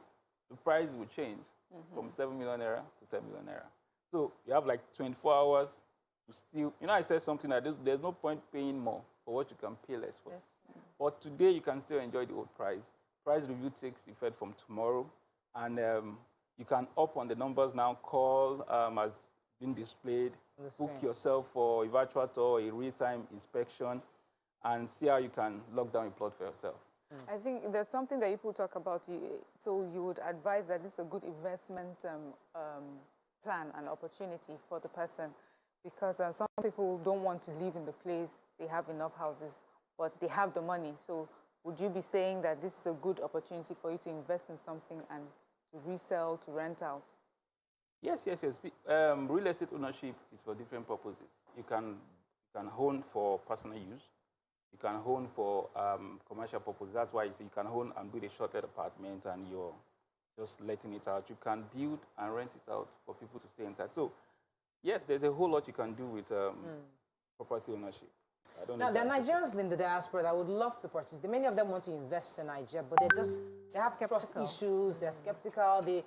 the price will change from 7 million naira to 10 million naira. So you have like 24 hours to still, I said something that there's no point paying more for what you can pay less for. Yes. But today, you can still enjoy the old price. Price review takes effect from tomorrow, and you can up on the numbers now, call as been displayed, book yourself for a virtual tour, a real-time inspection, and see how you can lock down a plot for yourself. I think there's something that people talk about. So you would advise that this is a good investment plan and opportunity for the person, because some people don't want to live in the place. They have enough houses, but they have the money. So would you be saying that this is a good opportunity for you to invest in something and to resell, to rent out? Yes. See, real estate ownership is for different purposes. You can own for personal use. You can own for commercial purposes. That's why you see you can own and build a short-let apartment and you're just letting it out. You can build and rent it out for people to stay inside. So, yes, there's a whole lot you can do with property ownership. Now, there are Nigerians in the diaspora that would love to purchase. Many of them want to invest in Nigeria, but they have trust issues. They're skeptical. They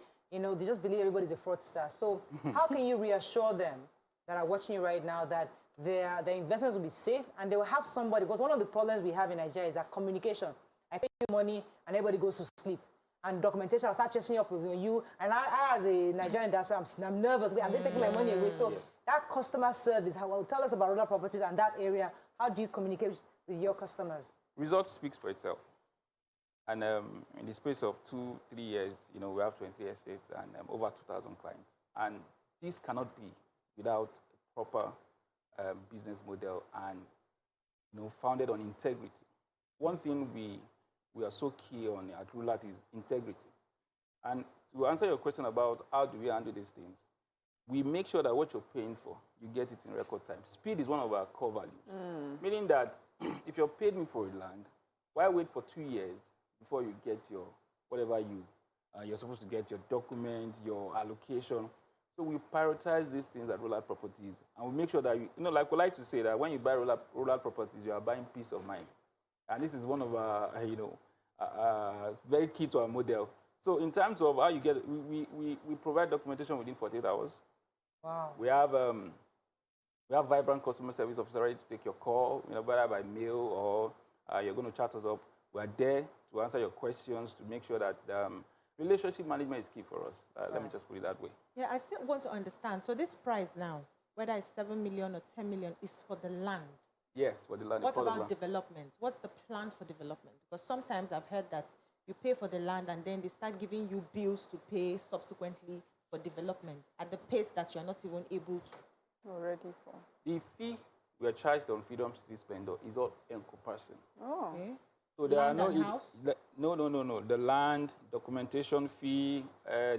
just believe everybody's a fraudster. So, how can you reassure them that are watching you right now that their investments will be safe and they will have somebody? Because one of the problems we have in Nigeria is that communication. I pay you money and everybody goes to sleep. And documentation, I'll start chasing up with you. And I as a Nigerian diaspora, I'm nervous. Are they taking my money away? So that customer service, tell us about rural properties and that area. How do you communicate with your customers? Results speaks for itself. And in the space of 2-3 years, we have 23 estates and over 2,000 clients. And this cannot be without a proper business model and founded on integrity. One thing we are so key on at Rulat is integrity. And to answer your question about how do we handle these things, we make sure that what you're paying for, you get it in record time. Speed is one of our core values. Meaning that if you're paid me for a land, why wait for 2 years before you get your, whatever you're supposed to get, your document, your allocation. So we prioritize these things at Rulat Properties, and we make sure that, like we like to say that when you buy Rulat Properties, you are buying peace of mind. And this is one of our, very key to our model. So in terms of how you get it, we provide documentation within 48 hours. Wow. We have vibrant customer service officer ready to take your call, whether by mail or you're going to chat us up. We're there to answer your questions, to make sure that relationship management is key for us. Let me just put it that way. Yeah, I still want to understand. So this price now, whether it's 7 million or 10 million, is for the land. Yes, for the land. What about development? What's the plan for development? Because sometimes I've heard that you pay for the land and then they start giving you bills to pay subsequently for development at the pace that you're not even able to. Already for. The fee we are charged on Freedom City Splendor is all encompassing. Oh. Okay. So there land are and house? No. The land, documentation fee,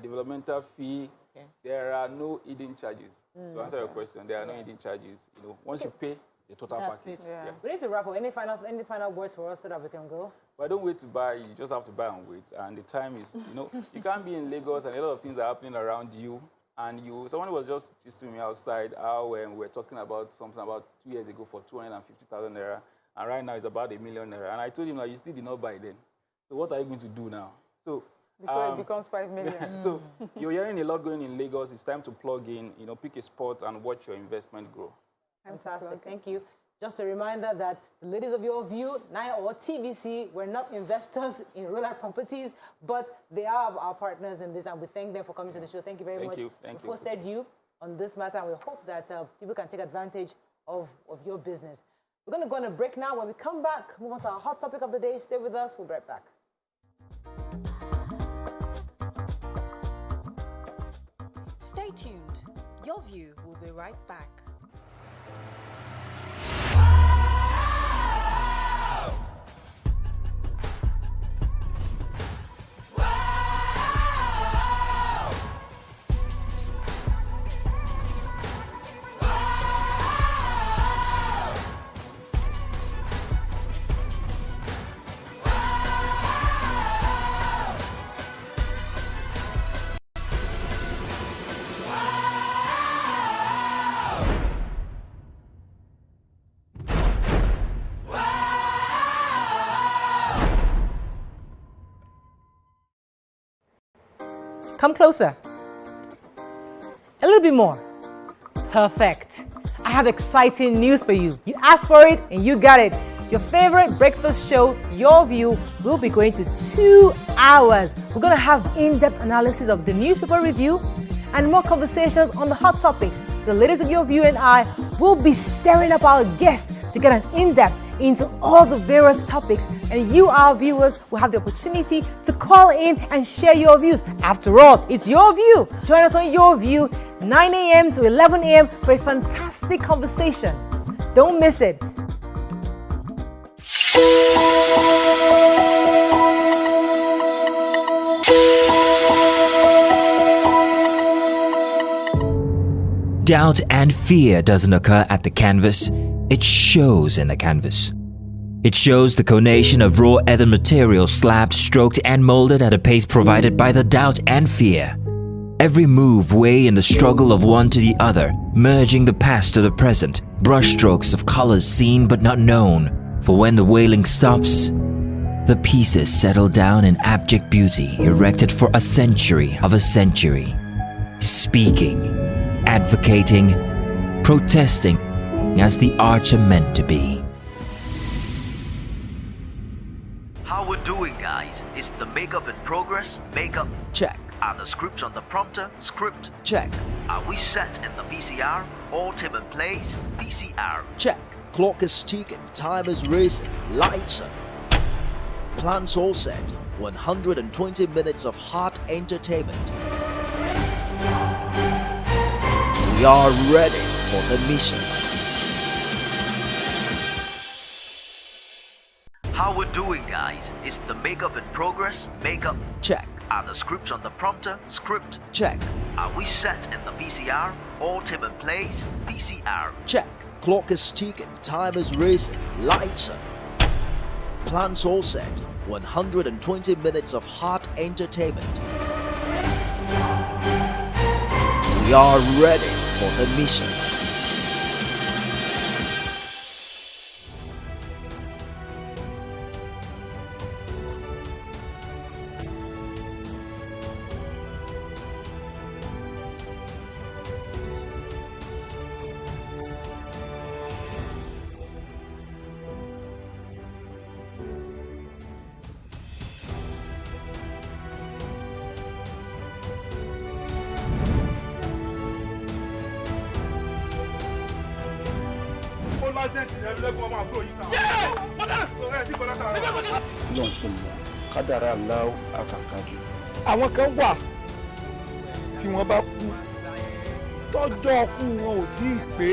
developmental fee. Okay. There are no hidden charges. To answer your question, there are no hidden charges. Once you pay, it's a total package. Yeah. We need to wrap up. Any final words for us so that we can go? But don't wait to buy. You just have to buy and wait. And the time is, you can't be in Lagos and a lot of things are happening around you. And someone was just gisting me outside how we were talking about something about 2 years ago for 250,000 naira. And right now it's about 1 million naira. And I told him, you still did not buy then. So what are you going to do now? So before it becomes 5 million. So you're hearing a lot going in Lagos. It's time to plug in, pick a spot and watch your investment grow. Fantastic. Thank you. Just a reminder that the ladies of YourView, or TVC, we're not investors in rural properties, but they are our partners in this, and we thank them for coming to the show. Thank you very much. Thank you. We hosted you on this matter, and we hope that people can take advantage of your business. We're going to go on a break now. When we come back, move on to our hot topic of the day. Stay with us. We'll be right back. Stay tuned. YourView will be right back. Come closer. A little bit more. Perfect. I have exciting news for you. You asked for it and you got it. Your favorite breakfast show, Your View, will be going to 2 hours. We're going to have in-depth analysis of the newspaper review and more conversations on the hot topics. The ladies of Your View and I will be stirring up our guests to get an in-depth into all the various topics, and you, our viewers, will have the opportunity to call in and share your views. After all, it's Your View. Join us on Your View, 9 a.m. to 11 a.m. for a fantastic conversation. Don't miss it. Doubt and fear doesn't occur at the canvas, it shows in the canvas. It shows the conation of raw earthen material slabbed, stroked and molded at a pace provided by the doubt and fear. Every move way in the struggle of one to the other, merging the past to the present, brushstrokes of colors seen but not known. For when the wailing stops, the pieces settle down in abject beauty erected for a century of a century. Speaking, advocating, protesting as the arts are meant to be. How we're doing, guys? Is the makeup in progress? Makeup? Check. Are the scripts on the prompter? Script? Check. Are we set in the PCR? All team in place? PCR? Check. Clock is ticking, time is racing, lights are. Plans all set. 120 minutes of hot entertainment. We are ready for the mission. How we're doing, guys? Is the makeup in progress? Makeup? Check. Are the scripts on the prompter? Script? Check. Are we set in the PCR? All team in place? PCR? Check. Clock is ticking, time is racing, lights are. Plans all set. 120 minutes of hot entertainment. We are ready for the mission. kádàrá aláwọ̀ àkàkàjù. àwọn kan wà tí wọ́n bá kú tọ́jọ́ ọkú wọn ò tí ì pé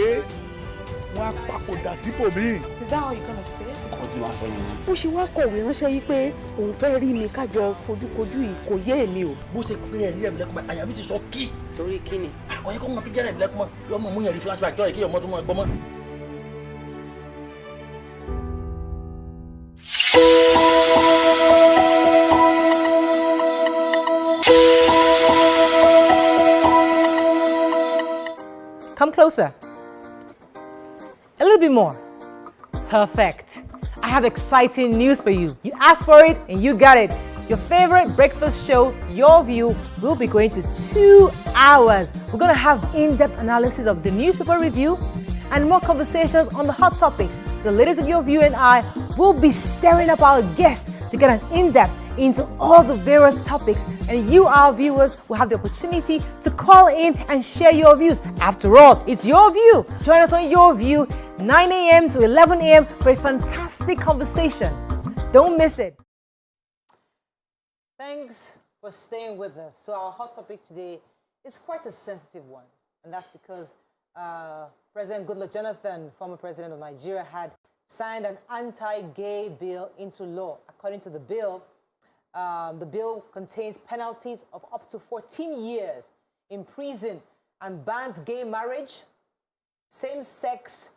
wọ́n á papòdà síbòmíì. Is that how you gonna say it? ọdún wa sọ yẹn. ó ṣe wá kọ̀wé ránṣẹ́ yìí pé òun fẹ́ rí mi kájọ fojúkojú yìí kò yé èmi o. bó ṣe pé ẹ̀rí ẹ̀mí lẹ́kùnmọ́ àyà mi ti sọ kí. torí kí ni. àkọ́yẹ́ kọ́ mọ píjẹ́ ẹ̀mí lẹ́kùnmọ́ yọmọ mú yẹn rí flashback jọ́ ìkéyọ̀ mọ́ tó mọ́ ẹgbọ́n mọ́. Come closer. A little bit more. Perfect. I have exciting news for you. You asked for it and you got it. Your favorite breakfast show, Your View, will be going to 2 hours. We're going to have in-depth analysis of the newspaper review and more conversations on the hot topics. The ladies of Your View and I will be stirring up our guests to get an in-depth into all the various topics, and you, our viewers, will have the opportunity to call in and share your views. After all, it's Your View. Join us on Your View, 9 a.m. to 11 a.m. for a fantastic conversation. Don't miss it. Thanks for staying with us. So our hot topic today is quite a sensitive one, and that's because President Goodluck Jonathan, former president of Nigeria, had signed an anti-gay bill into law. According to the bill contains penalties of up to 14 years in prison and bans gay marriage, same-sex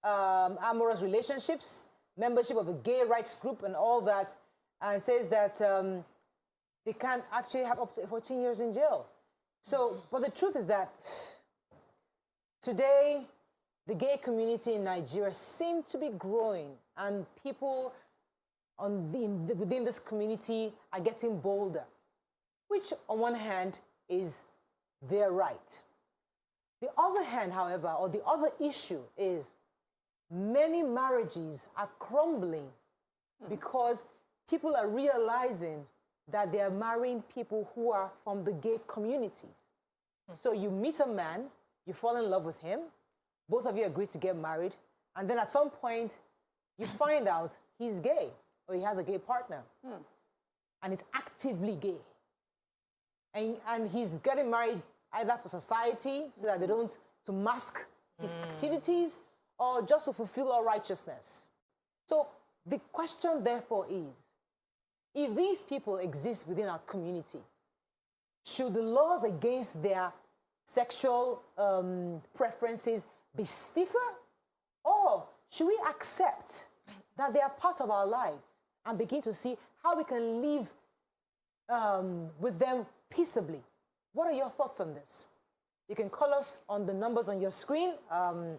amorous relationships, membership of a gay rights group and all that, and says that they can actually have up to 14 years in jail. So, but the truth is that today, the gay community in Nigeria seems to be growing, and people within this community are getting bolder, which on one hand is their right. The other hand, however, or the other issue is many marriages are crumbling because people are realizing that they are marrying people who are from the gay communities. So you meet a man, you fall in love with him, both of you agree to get married, and then at some point, you find out he's gay or he has a gay partner. And he's actively gay. And he's getting married either for society, so that they don't, to mask his activities, or just to fulfill all righteousness. So the question, therefore, is, if these people exist within our community, should the laws against their sexual preferences be stiffer? Or should we accept that they are part of our lives and begin to see how we can live with them peaceably? What are your thoughts on this? You can call us on the numbers on your screen. I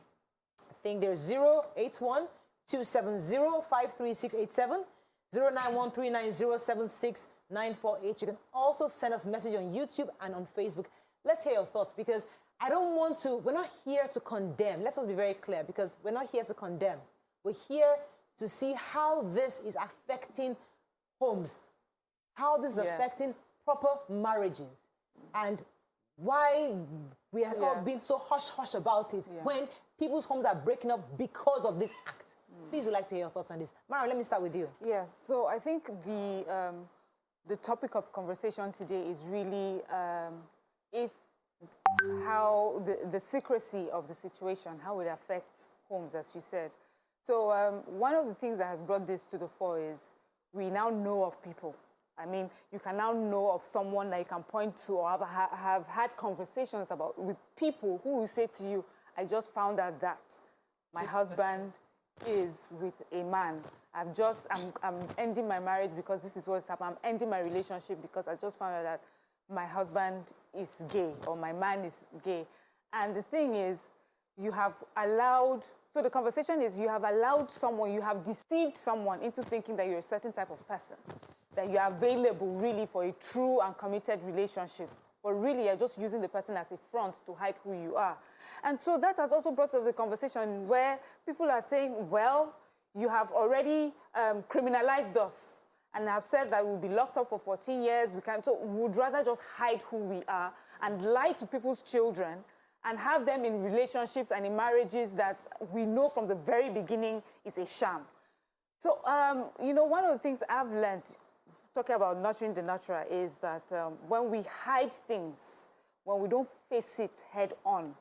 think there's 081-270-53687, 091-390-76948. You can also send us a message on YouTube and on Facebook. Let's hear your thoughts, because I don't want to, we're not here to condemn. Let us be very clear, because we're not here to condemn. We're here to see how this is affecting homes, how this is affecting proper marriages, and why we have all been so hush-hush about it when people's homes are breaking up because of this act. Please, would like to hear your thoughts on this. Mara, let me start with you. Yes, so I think the topic of conversation today is really how the secrecy of the situation, how it affects homes, as you said. So one of the things that has brought this to the fore is we now know of people. I mean, you can now know of someone that you can point to or have had conversations about with people who will say to you, I just found out that my husband is with a man. I'm ending my marriage because this is what's happened. I'm ending my relationship because I just found out that my husband is gay or my man is gay. And the thing is, you have allowed, so the conversation is you have allowed someone, you have deceived someone into thinking that you're a certain type of person, that you are available really for a true and committed relationship. But really, you're just using the person as a front to hide who you are. And so that has also brought up the conversation where people are saying, well, you have already criminalized us and have said that we'll be locked up for 14 years. So we would rather just hide who we are and lie to people's children and have them in relationships and in marriages that we know from the very beginning is a sham. So, you know, one of the things I've learned talking about nurturing the natural is that when we hide things, when we don't face it head on,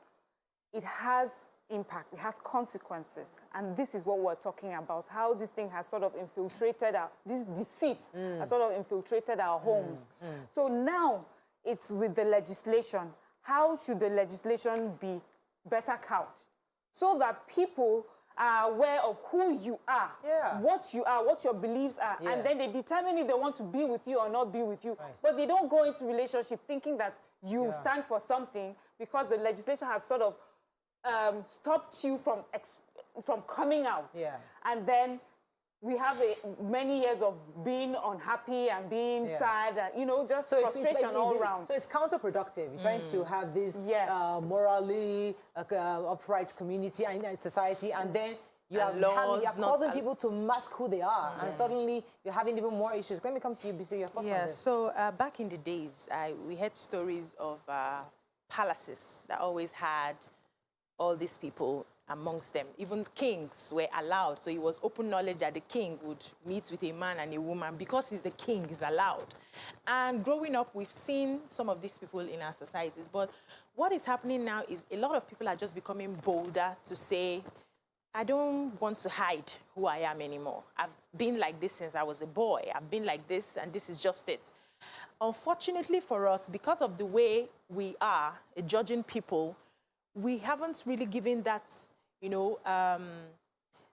it has impact, it has consequences. And this is what we're talking about, how this thing has sort of infiltrated this deceit has sort of infiltrated our homes. So now it's with the legislation. How should the legislation be better couched so that people are aware of who you are, what your beliefs are, and then they determine if they want to be with you or not be with you. But they don't go into relationship thinking that you stand for something because the legislation has sort of stopped you from coming out. And then we have many years of being unhappy and being sad, and, you know, just frustration all around. So it's counterproductive. You're trying to have this morally upright community and society, and then you're causing people to mask who they are, and suddenly you're having even more issues. Let me come to you, BC, your thoughts on this. So back in the days, we heard stories of palaces that always had all these people amongst them. Even kings were allowed. So it was open knowledge that the king would meet with a man and a woman because he's the king, he's allowed. And growing up, we've seen some of these people in our societies. But what is happening now is a lot of people are just becoming bolder to say, I don't want to hide who I am anymore. I've been like this since I was a boy. I've been like this, and this is just it. Unfortunately for us, because of the way we are judging people, we haven't really given that, you know,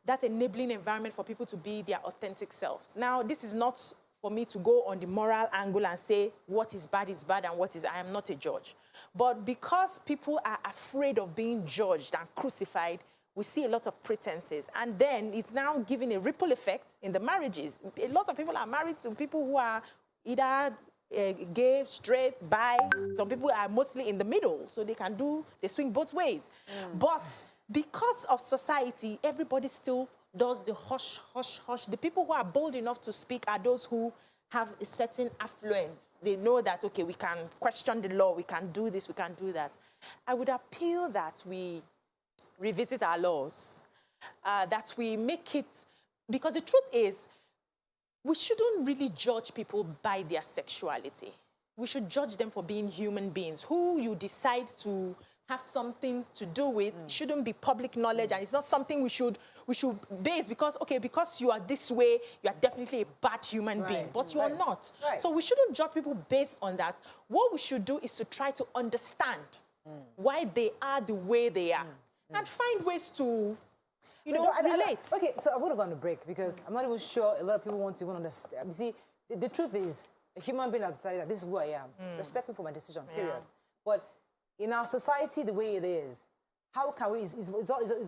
that enabling environment for people to be their authentic selves. Now, this is not for me to go on the moral angle and say what is bad and what is, I am not a judge. But because people are afraid of being judged and crucified, we see a lot of pretenses. And then it's now giving a ripple effect in the marriages. A lot of people are married to people who are either gay, straight, bi. Some people are mostly in the middle, so they swing both ways. But because of society, everybody still does the hush, hush, hush. The people who are bold enough to speak are those who have a certain affluence. They know that, okay, we can question the law, we can do this, we can do that. I would appeal that we revisit our laws, that we make it, because the truth is, we shouldn't really judge people by their sexuality. We should judge them for being human beings. Who you decide to have something to do with shouldn't be public knowledge, and it's not something we should base because you are this way, you are definitely a bad human being, but you are not. So we shouldn't judge people based on that. What we should do is to try to understand why they are the way they are and find ways to, relate. Okay, so I would have gone to break because I'm not even sure a lot of people want to even understand. You see, the truth is, a human being has decided that this is who I am. Respect me for my decision, period. But in our society, the way it is, how can we, is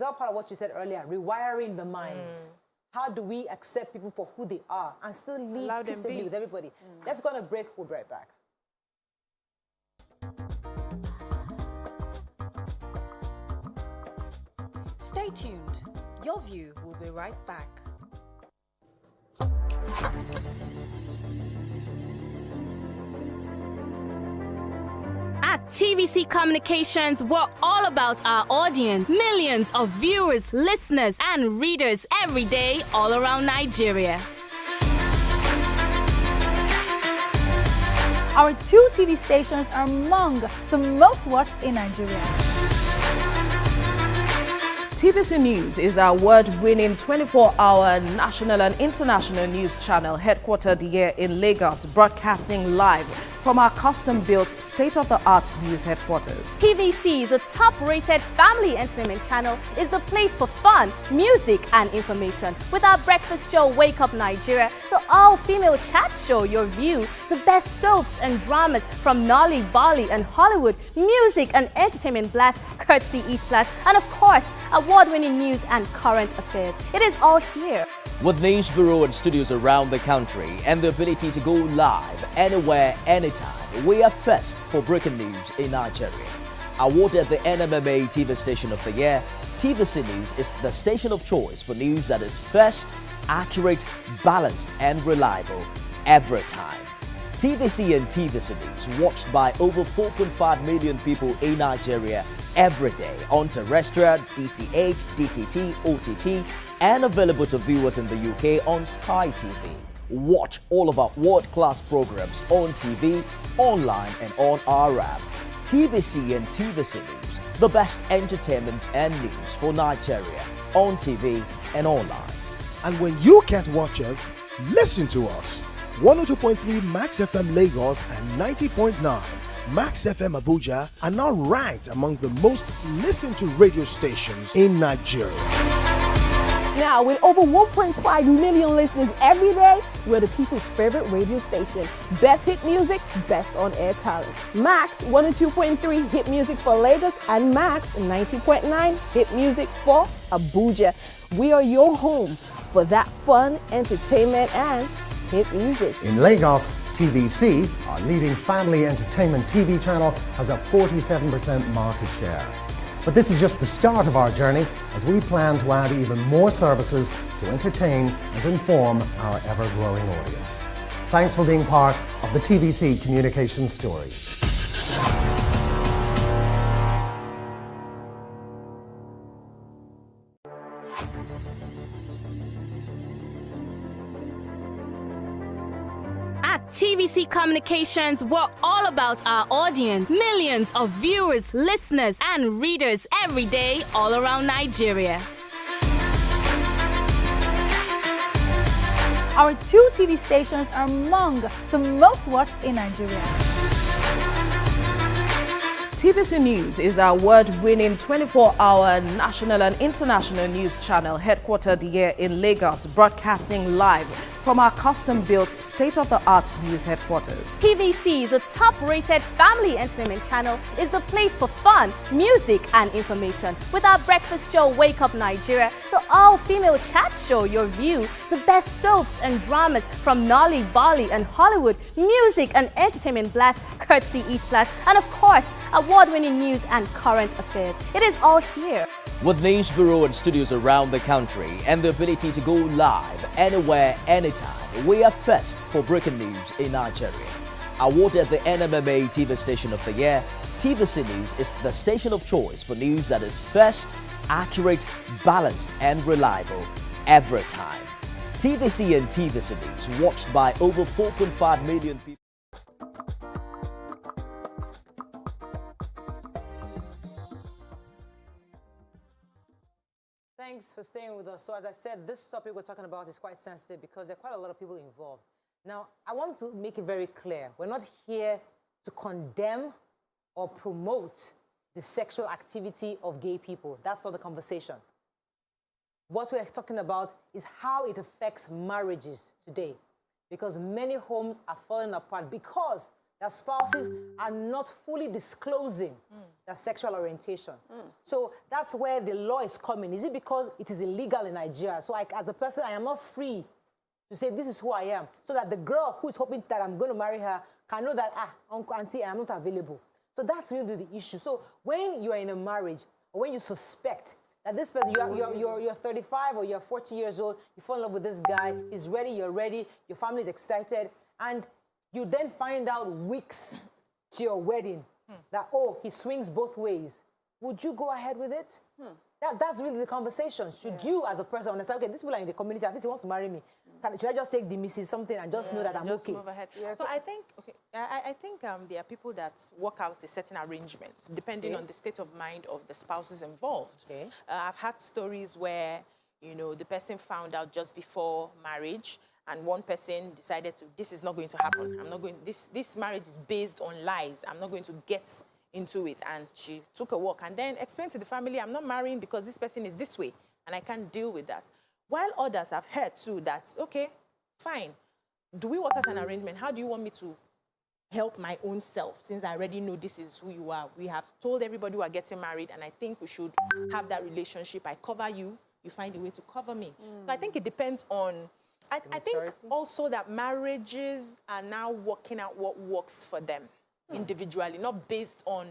all part of what you said earlier, rewiring the minds. How do we accept people for who they are and still live peaceably with everybody? Let's go on a break, we'll be right back. Stay tuned. Your View will be right back. At TVC Communications, we're all about our audience. Millions of viewers, listeners, and readers every day all around Nigeria. Our 2 TV stations are among the most watched in Nigeria. TVC News is our award-winning 24-hour national and international news channel headquartered here in Lagos, broadcasting live from our custom-built state-of-the-art news headquarters. TVC, the top-rated family entertainment channel, is the place for fun, music, and information. With our breakfast show, Wake Up Nigeria, the all-female chat show, YourView, the best soaps and dramas from Nolly, Bali, and Hollywood, music and entertainment blast, courtesy eSplash, and of course, award-winning news and current affairs. It is all here. With news bureau and studios around the country and the ability to go live anywhere, anytime, we are first for breaking news in Nigeria. Awarded the NMMA TV Station of the Year, TVC News is the station of choice for news that is first, accurate, balanced, and reliable every time. TVC and TVC News watched by over 4.5 million people in Nigeria every day on terrestrial, DTH, DTT, OTT, and available to viewers in the UK on Sky TV. Watch all of our world-class programs on TV, online, and on our app. TVC and TVC News, the best entertainment and news for Nigeria on TV and online. And when you can't watch us, listen to us. 102.3 Max FM Lagos and 90.9 Max FM Abuja are now ranked among the most listened to radio stations in Nigeria. Now, with over 1.5 million listeners every day, we're the people's favorite radio station. Best hit music, best on-air talent. Max 102.3 hit music for Lagos and Max 90.9 hit music for Abuja. We are your home for that fun, entertainment, and hit music. In Lagos, TVC, our leading family entertainment TV channel, has a 47% market share. But this is just the start of our journey as we plan to add even more services to entertain and inform our ever-growing audience. Thanks for being part of the TVC communication story. At TVC Communications, we're all about our audience. Millions of viewers, listeners, and readers every day all around Nigeria. Our 2 TV stations are among the most watched in Nigeria. TVC News is our award-winning 24-hour national and international news channel headquartered here in Lagos, broadcasting live from our custom-built state-of-the-art news headquarters. TVC, the top-rated family entertainment channel, is the place for fun, music, and information. With our breakfast show, Wake Up Nigeria, the all-female chat show, Your View, the best soaps and dramas from Nolly, Bolly, and Hollywood, music and entertainment blast, courtesy eSplash, and of course, award-winning news and current affairs. It is all here. With news bureau and studios around the country and the ability to go live anywhere, anytime, we are first for breaking news in Nigeria. Awarded the NMMA TV Station of the Year, TVC News is the station of choice for news that is first, accurate, balanced, and reliable every time. TVC and TVC News watched by over 4.5 million people. Thanks for staying with us. So as I said, this topic we're talking about is quite sensitive because there are quite a lot of people involved. Now, I want to make it very clear. We're not here to condemn or promote the sexual activity of gay people. That's not the conversation. What we're talking about is how it affects marriages today, because many homes are falling apart because their spouses are not fully disclosing their sexual orientation. So that's where the law is coming. Is it because it is illegal in Nigeria? So as a person, I am not free to say this is who I am, so that the girl who is hoping that I'm going to marry her can know that, uncle, auntie, I am not available. So that's really the issue. So when you are in a marriage, or when you suspect that this person, you're 35 or you're 40 years old, you fall in love with this guy, he's ready, you're ready, your family is excited, and you then find out weeks to your wedding that, oh, he swings both ways. Would you go ahead with it? That's really the conversation. Should you, as a person, understand, okay, these people are in the community, at least he wants to marry me. Should I just take the Mrs. something and just know that I'm just okay? Move ahead. So I think, I think there are people that work out a certain arrangement depending on the state of mind of the spouses involved. I've had stories where, you know, the person found out just before marriage, and one person decided to, this is not going to happen. I'm not going, this marriage is based on lies. I'm not going to get into it. And she took a walk and then explained to the family, I'm not marrying because this person is this way and I can't deal with that. While others have heard too that, okay, fine. Do we work out an arrangement? How do you want me to help my own self, since I already know this is who you are? We have told everybody we are getting married, and I think we should have that relationship. I cover you, you find a way to cover me. So I think it depends on, I think also that marriages are now working out what works for them individually, not based on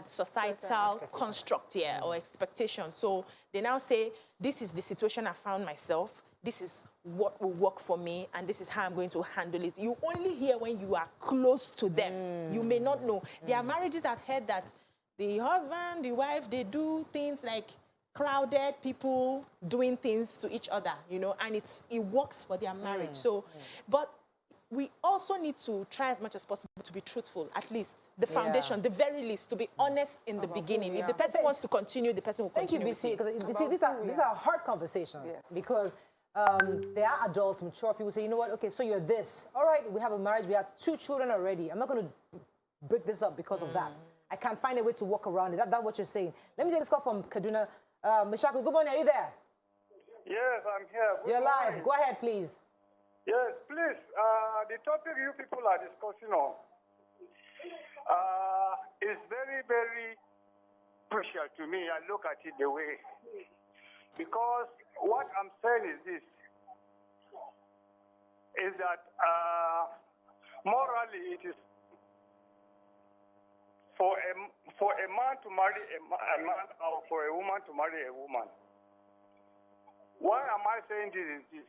societal construct here or expectation. So they now say, this is the situation I found myself, this is what will work for me, and this is how I'm going to handle it. You only hear when you are close to them. You may not know. There are marriages I've heard that the husband, the wife, they do things like crowded people doing things to each other, you know, and it works for their marriage. So, but we also need to try as much as possible to be truthful, at least the foundation, the very least, to be honest in the beginning. If the person wants to continue, the person will continue. Thank you, BC, because these are hard conversations. Because there are adults, mature people say, you know what, okay, so you're this. All right, we have a marriage, we have 2 children already. I'm not going to break this up because of that. I can't find a way to walk around it. That's what you're saying. Let me take this call from Kaduna. Mishaku, good morning, are you there? Yes, I'm here. You're live. Go ahead, please. Yes, please. The topic you people are discussing on is very, very crucial to me. I look at it the way. Because what I'm saying is this, is that morally it is for a man to marry a man or for a woman to marry a woman. Why am I saying this is this?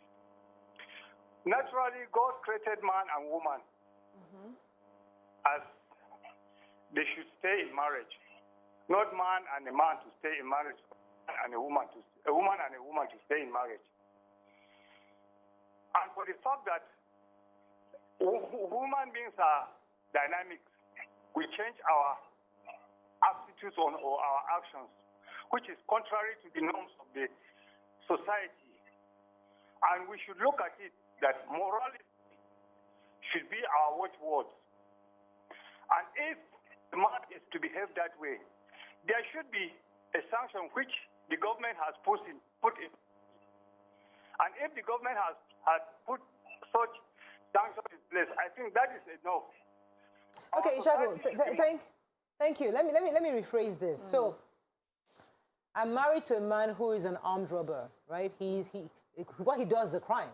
Naturally, God created man and woman as they should stay in marriage, not man and a man to stay in marriage, and a woman and a woman to stay in marriage. And for the fact that human beings are dynamic, we change our attitudes or our actions, which is contrary to the norms of the society. And we should look at it that morality should be our watchwords. And if the man is to behave that way, there should be a sanction which the government has put in. And if the government has put such junction is placed, I think that is enough. Okay, Ishago, thank you. Let me rephrase this. So, I'm married to a man who is an armed robber, right? What he does is a crime.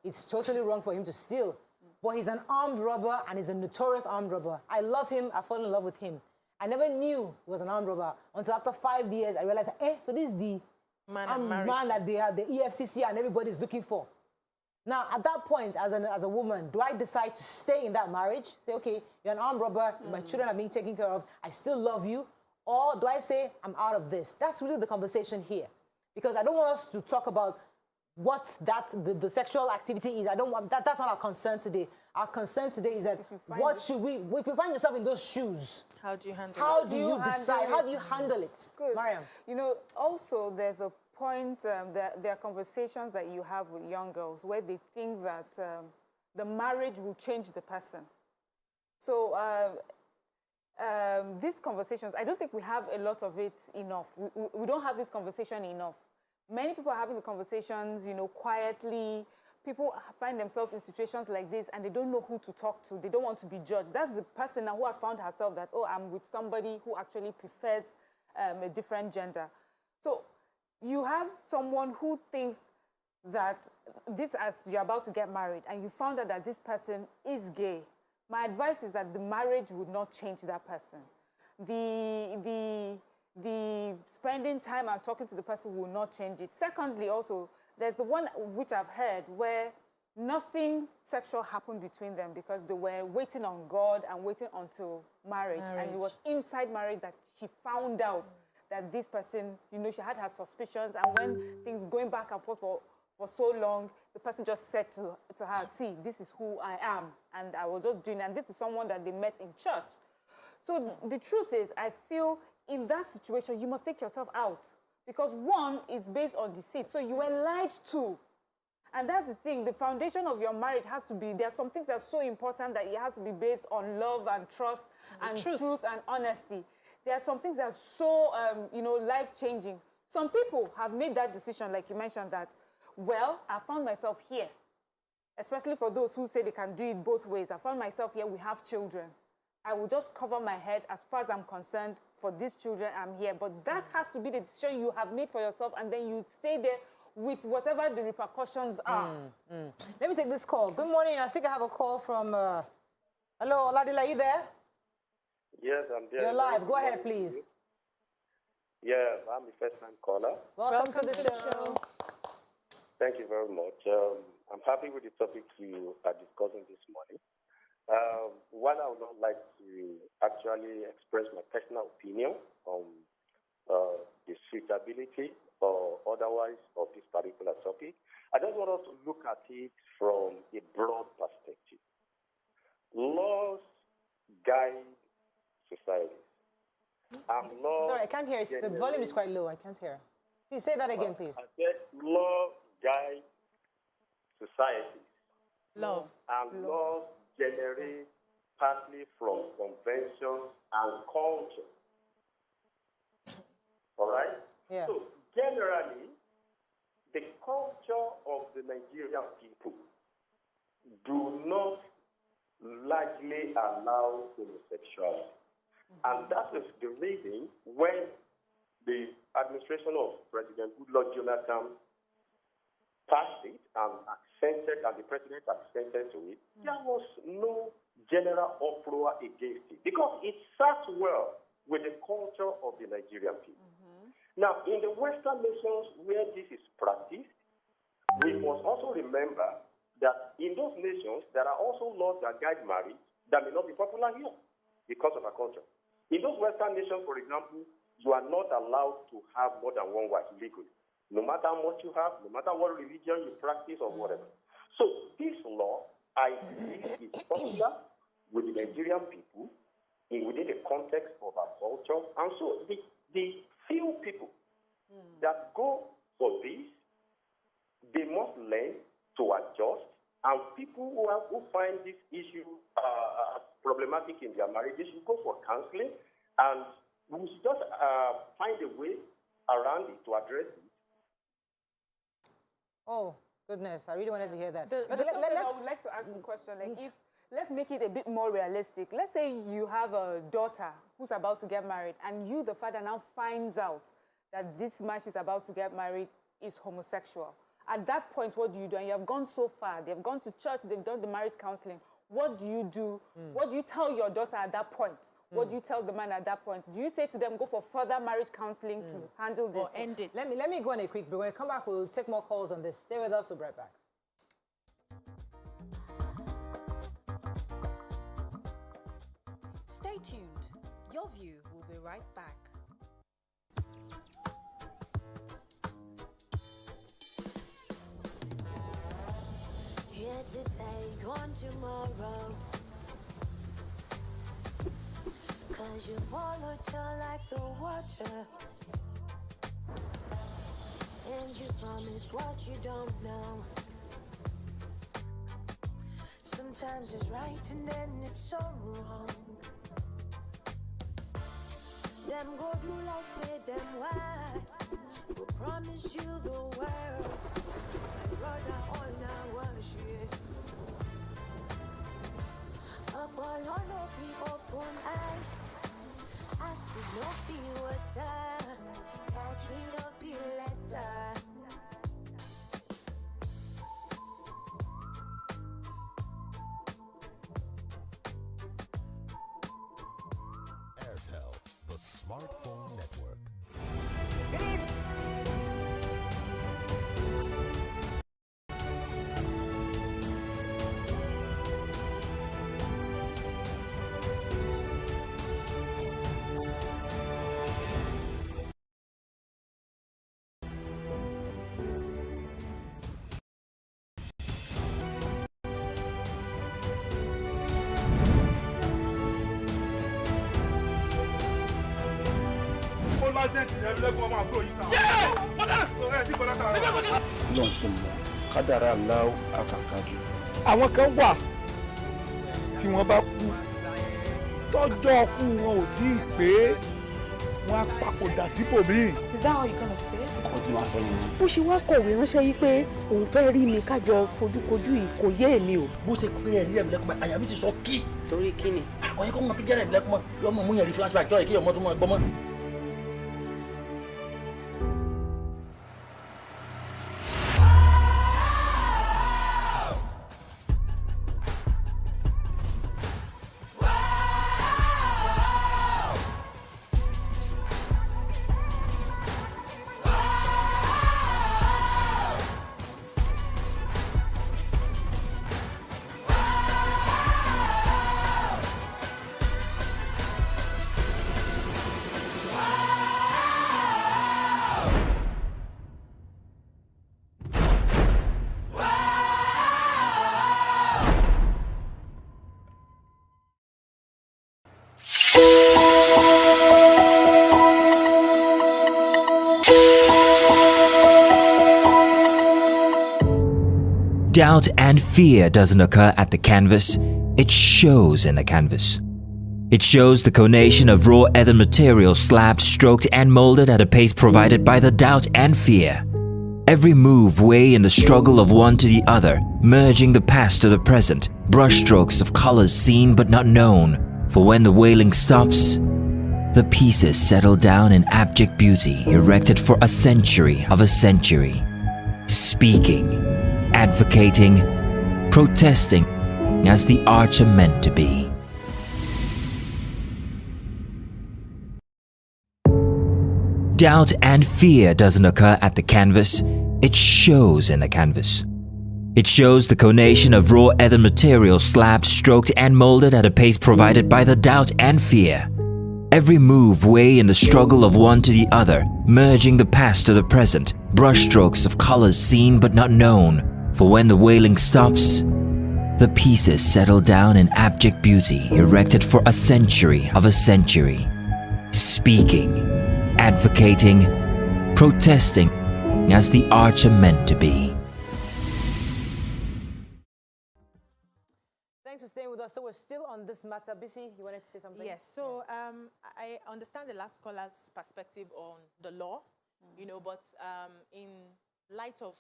It's totally wrong for him to steal. But he's an armed robber, and he's a notorious armed robber. I love him. I fall in love with him. I never knew he was an armed robber until after 5 years, I realized, so this is the man that they have, the EFCC and everybody's looking for. Now, at that point, as a woman, do I decide to stay in that marriage? Say, okay, you're an armed robber, my children are being taken care of, I still love you. Or do I say, I'm out of this? That's really the conversation here. Because I don't want us to talk about what the sexual activity is. That's not our concern today. Our concern today is that if you find yourself in those shoes, how do you handle it? How do you decide? How do you handle it? Good. Mariam. You know, also there's a point, there are conversations that you have with young girls where they think that the marriage will change the person. So these conversations, I don't think we have a lot of it enough. We don't have this conversation enough. Many people are having the conversations, quietly. People find themselves in situations like this and they don't know who to talk to. They don't want to be judged. That's the person now who has found herself that, I'm with somebody who actually prefers a different gender. So you have someone who thinks that this, as you're about to get married, and you found out that this person is gay. My advice is that the marriage would not change that person. The spending time and talking to the person will not change it. Secondly, also, there's the one which I've heard where nothing sexual happened between them because they were waiting on God and waiting until marriage. And it was inside marriage that she found out that this person, she had her suspicions. And when things going back and forth for so long, the person just said to her, see, this is who I am. And I was just doing, and this is someone that they met in church. So the truth is, I feel in that situation, you must take yourself out. Because one is based on deceit. So you were lied to. And that's the thing. The foundation of your marriage has to be, there are some things that are so important that it has to be based on love and trust and truth and honesty. There are some things that are so, life-changing. Some people have made that decision, like you mentioned, that, well, I found myself here. Especially for those who say they can do it both ways. I found myself here, we have children. I will just cover my head as far as I'm concerned. For these children, I'm here. But that has to be the decision you have made for yourself, and then you stay there with whatever the repercussions are. Let me take this call. Good morning. I think I have a call from... Hello, Oladile, are you there? Yes, I'm there. You're live. Go ahead, please. Yeah, I'm the first-time caller. Welcome to the show. Thank you very much. I'm happy with the topic you are discussing this morning. What I would not like to actually express my personal opinion on the suitability or otherwise of this particular topic. I just want us to look at it from a broad perspective. Laws guide society. Sorry, I can't hear it. The volume is quite low. I can't hear. Please say that again, please. I said law guides society. Love. And laws generate partly from conventions and culture. All right? Yeah. So generally, the culture of the Nigerian people do not largely allow homosexuality. And that is the reason when the administration of President Goodluck Jonathan passed it and accented, and the president accented to it, there was no general uproar against it because it sat well with the culture of the Nigerian people. Now, in the Western nations where this is practiced, we must also remember that in those nations, there are also laws that guide marriage that may not be popular here because of our culture. In those Western nations, for example, you are not allowed to have more than one wife legally, no matter how much you have, no matter what religion you practice or whatever. So this law, I believe, is popular with the Nigerian people within the context of our culture. And so the few people that go for this, they must learn to adjust. And people who find this issue problematic in their marriage, they should go for counseling. And we should just find a way around it to address it. Oh, Goodness, I really wanted to hear that. I would like to ask a question. Like, if let's make it a bit more realistic. Let's say you have a daughter who's about to get married, and you, the father, now finds out that this man she's about to get married is homosexual. At that point, what do you do? And you have gone so far. They've gone to church. They've done the marriage counseling. What do you do? What do you tell your daughter at that point? What do you tell the man at that point? Do you say to them, go for further marriage counseling to handle this? Or end it? Let me go on a quick break. When we come back, we'll take more calls on this. Stay with us. We'll be right back. Stay tuned. Your View will be right back. Here today, gone tomorrow. 'Cause you volatile like the water. And you promise what you don't know. Sometimes it's right and then it's so wrong. Them go do like say them why. Go promise you the world. My brother all now worship. Up all on no be open eye. I see no be water. I can't be letter. Airtel, the smartphone network. kádàrá aláwọ̀ àkàkàjù. àwọn kan wà tí wọ́n bá kú tọ́jọ́ ọkú wọn ò tí ì pé wọ́n á papòdà síbòmíì. Is that how you're gonna say it? ọkọ tí wọ́n sọ yẹn. bó ṣe wá kọ̀wé ránṣẹ́ yìí pé òun fẹ́ rí mi kájọ fojúkojú yìí kò yé èmi o. bó ṣe pé ẹ̀rí ẹ̀mí lẹ́kùnmọ́ àyà mi ti sọ kí. torí kí ni. àkọ́yẹ́ kọ́ mọ píjẹ́ ẹ̀mí lẹ́kùnmọ́ yọmọ mú yẹn rí flashback jọ́ ìkéyọ̀ mọ́ tó mọ́ ẹgbọ́n mọ́. Doubt and fear doesn't occur at the canvas, it shows in the canvas. It shows the conation of raw earthen material slabbed, stroked and molded at a pace provided by the doubt and fear. Every move weigh in the struggle of one to the other, merging the past to the present, brushstrokes of colors seen but not known. For when the wailing stops, the pieces settle down in abject beauty erected for a century of a century. Speaking, advocating, protesting as the arts are meant to be. Doubt and fear doesn't occur at the canvas, it shows in the canvas. It shows the conation of raw earthen material slabbed, stroked and molded at a pace provided by the doubt and fear. Every move weigh in the struggle of one to the other, merging the past to the present, brushstrokes of colors seen but not known. For when the wailing stops, the pieces settle down in abject beauty erected for a century of a century. Speaking, advocating, protesting as the arts are meant to be. Thanks for staying with us. So we're still on this matter. Bisi, you wanted to say something? Yes. So I understand the last caller's perspective on the law, you know, but in light of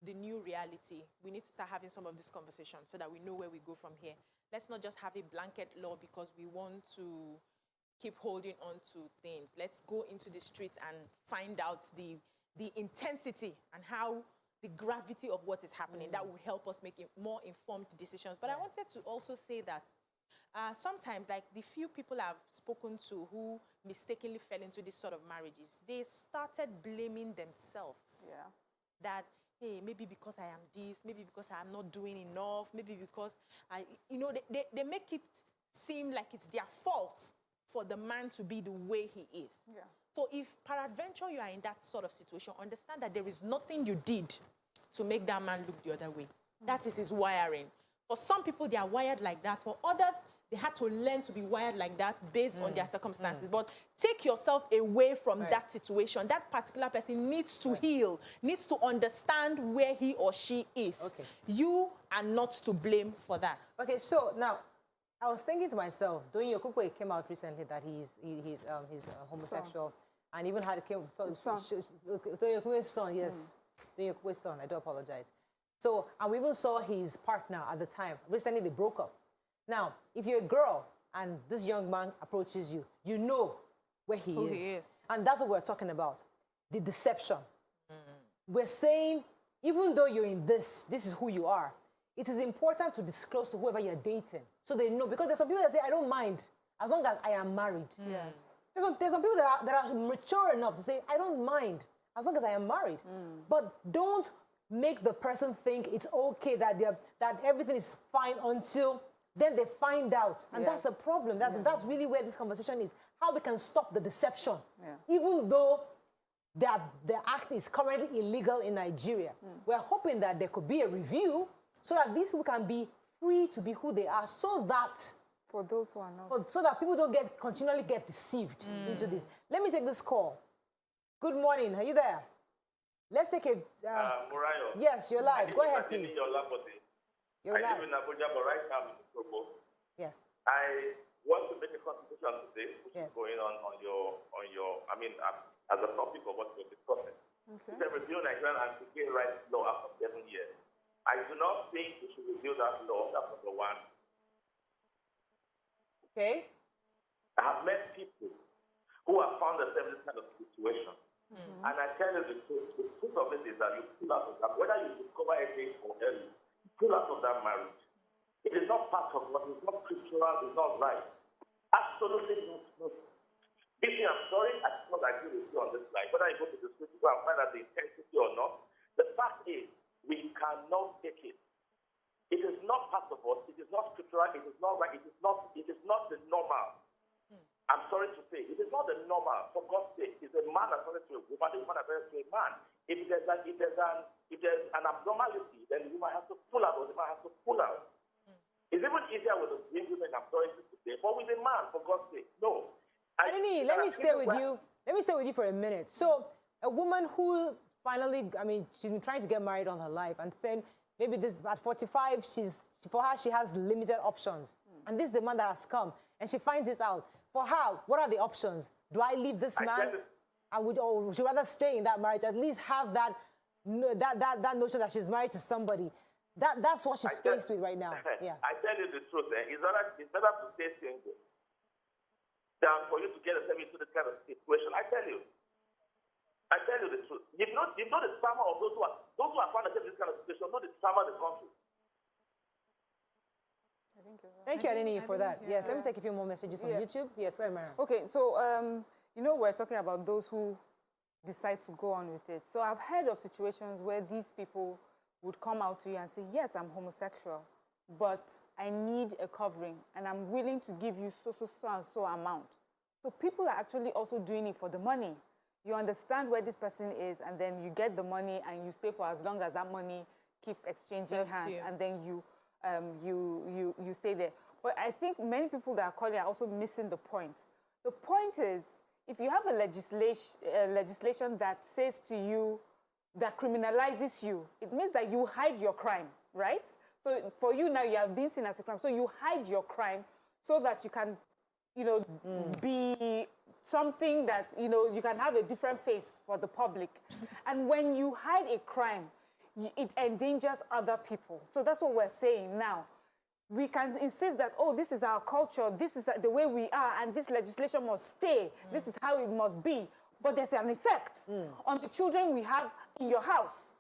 the new reality, we need to start having some of these conversations so that we know where we go from here. Let's not just have a blanket law because we want to keep holding on to things. Let's go into the streets and find out the intensity and how the gravity of what is happening. That will help us make more informed decisions. But I wanted to also say that sometimes, like the few people I've spoken to who mistakenly fell into this sort of marriages, they started blaming themselves. Yeah. That, hey, maybe because I am this, maybe because I'm not doing enough, maybe because they make it seem like it's their fault for the man to be the way he is. Yeah. So if peradventure you are in that sort of situation, understand that there is nothing you did to make that man look the other way. That is his wiring. For some people, they are wired like that. For others, they had to learn to be wired like that based on their circumstances. But take yourself away from that situation. That particular person needs to heal, needs to understand where he or she is. Okay. You are not to blame for that. Okay, so now, I was thinking to myself, Doyin Okukwe came out recently that he's homosexual, and even had Doyin Okukwe's son, yes, Doyin Okukwe's son. I do apologize. So, and we even saw his partner at the time. Recently, they broke up. Now, if you're a girl and this young man approaches you, you know where he is. And that's what we're talking about, the deception. We're saying, even though you're in this is who you are, it is important to disclose to whoever you're dating so they know. Because there's some people that say, I don't mind as long as I am married. Yes. There's some people that are mature enough to say, I don't mind as long as I am married. But don't make the person think it's okay that everything is fine until then they find out. And that's a problem. That's really where this conversation is. How we can stop the deception. Even though the act is currently illegal in Nigeria. We're hoping that there could be a review so that these people can be free to be who they are, so that for those who are not, so that people don't continually get deceived into this. Let me take this call. Good morning. Are you there? Let's take a. Murayo. Yes, you're live. Go ahead, please. You're I live. live in Abuja, but right now I'm in Togo. Yes. I want to make a contribution today, which is going on your. I mean, as a topic of what we're discussing. Okay. It's a review Nigerian anti-gay rights law after 7 years. I do not think we should review that law. That's number one. Okay. I have met people who have found themselves in this kind of situation. And I tell you the truth of it is that you pull out of that, whether you discover a date or early, you pull out of that marriage. It is not part of what is not scriptural, it's not right. Absolutely not. Bibi, I'm sorry, I cannot agree with you on this line. Whether you go to the scripture and find out the intensity or not, the fact is, we cannot take it. It is not part of us, it is not scriptural, it is not right, it is not the normal. I'm sorry to say, it is not the normal. For God's sake, it's a man that's married to a woman, the woman that's married to a man. If there's an abnormality, then the woman has to pull out, or the man has to pull out. It's even easier with the women, I'm sorry to say, but with a man, for God's sake, no. Adeni, let me stay with you. Let me stay with you for a minute. So, a woman who finally, I mean, she's been trying to get married all her life, and then maybe at 45, for her, she has limited options. And this is the man that has come, and she finds this out. For her, what are the options? Do I leave this man, or would she rather stay in that marriage? At least have that notion that she's married to somebody. That's what she's faced with right now. Yeah. I tell you the truth, it's better to stay single than for you to get yourself into this kind of situation. I tell you the truth. You know the trauma of those who are found themselves in this kind of situation. Know the trauma of the country. Thank you, Adeni, for that. Yes, let me take a few more messages from YouTube. Yes, go ahead, Mara. Okay, so, we're talking about those who decide to go on with it. So I've heard of situations where these people would come out to you and say, yes, I'm homosexual, but I need a covering, and I'm willing to give you so and so amount. So people are actually also doing it for the money. You understand where this person is, and then you get the money, and you stay for as long as that money keeps exchanging hands, and then you stay there. But I think many people that are calling are also missing the point. The point is, if you have a legislation that says to you, that criminalizes you, it means that you hide your crime, right? So for you now, you have been seen as a crime. So you hide your crime so that you can, be something that, you can have a different face for the public. And when you hide a crime, it endangers other people. So that's what we're saying now. We can insist that, oh, this is our culture, this is the way we are, and this legislation must stay. This is how it must be. But there's an effect on the children we have in your house.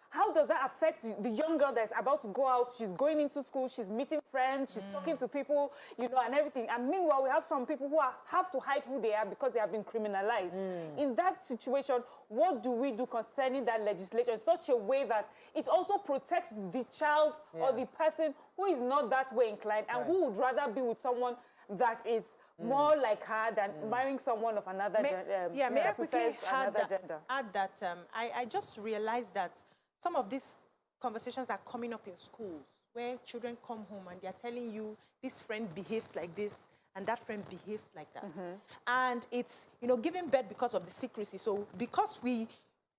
How does that affect the young girl that's about to go out? She's going into school, she's meeting friends, she's talking to people, you know, and everything. And meanwhile, we have some people who have to hide who they are because they have been criminalized. In that situation, what do we do concerning that legislation in such a way that it also protects the child or the person who is not that way inclined and who would rather be with someone that is more like her than marrying someone of another gender? May I quickly add that I just realized that some of these conversations are coming up in schools where children come home and they're telling you this friend behaves like this and that friend behaves like that. And it's, you know, giving birth because of the secrecy. So because we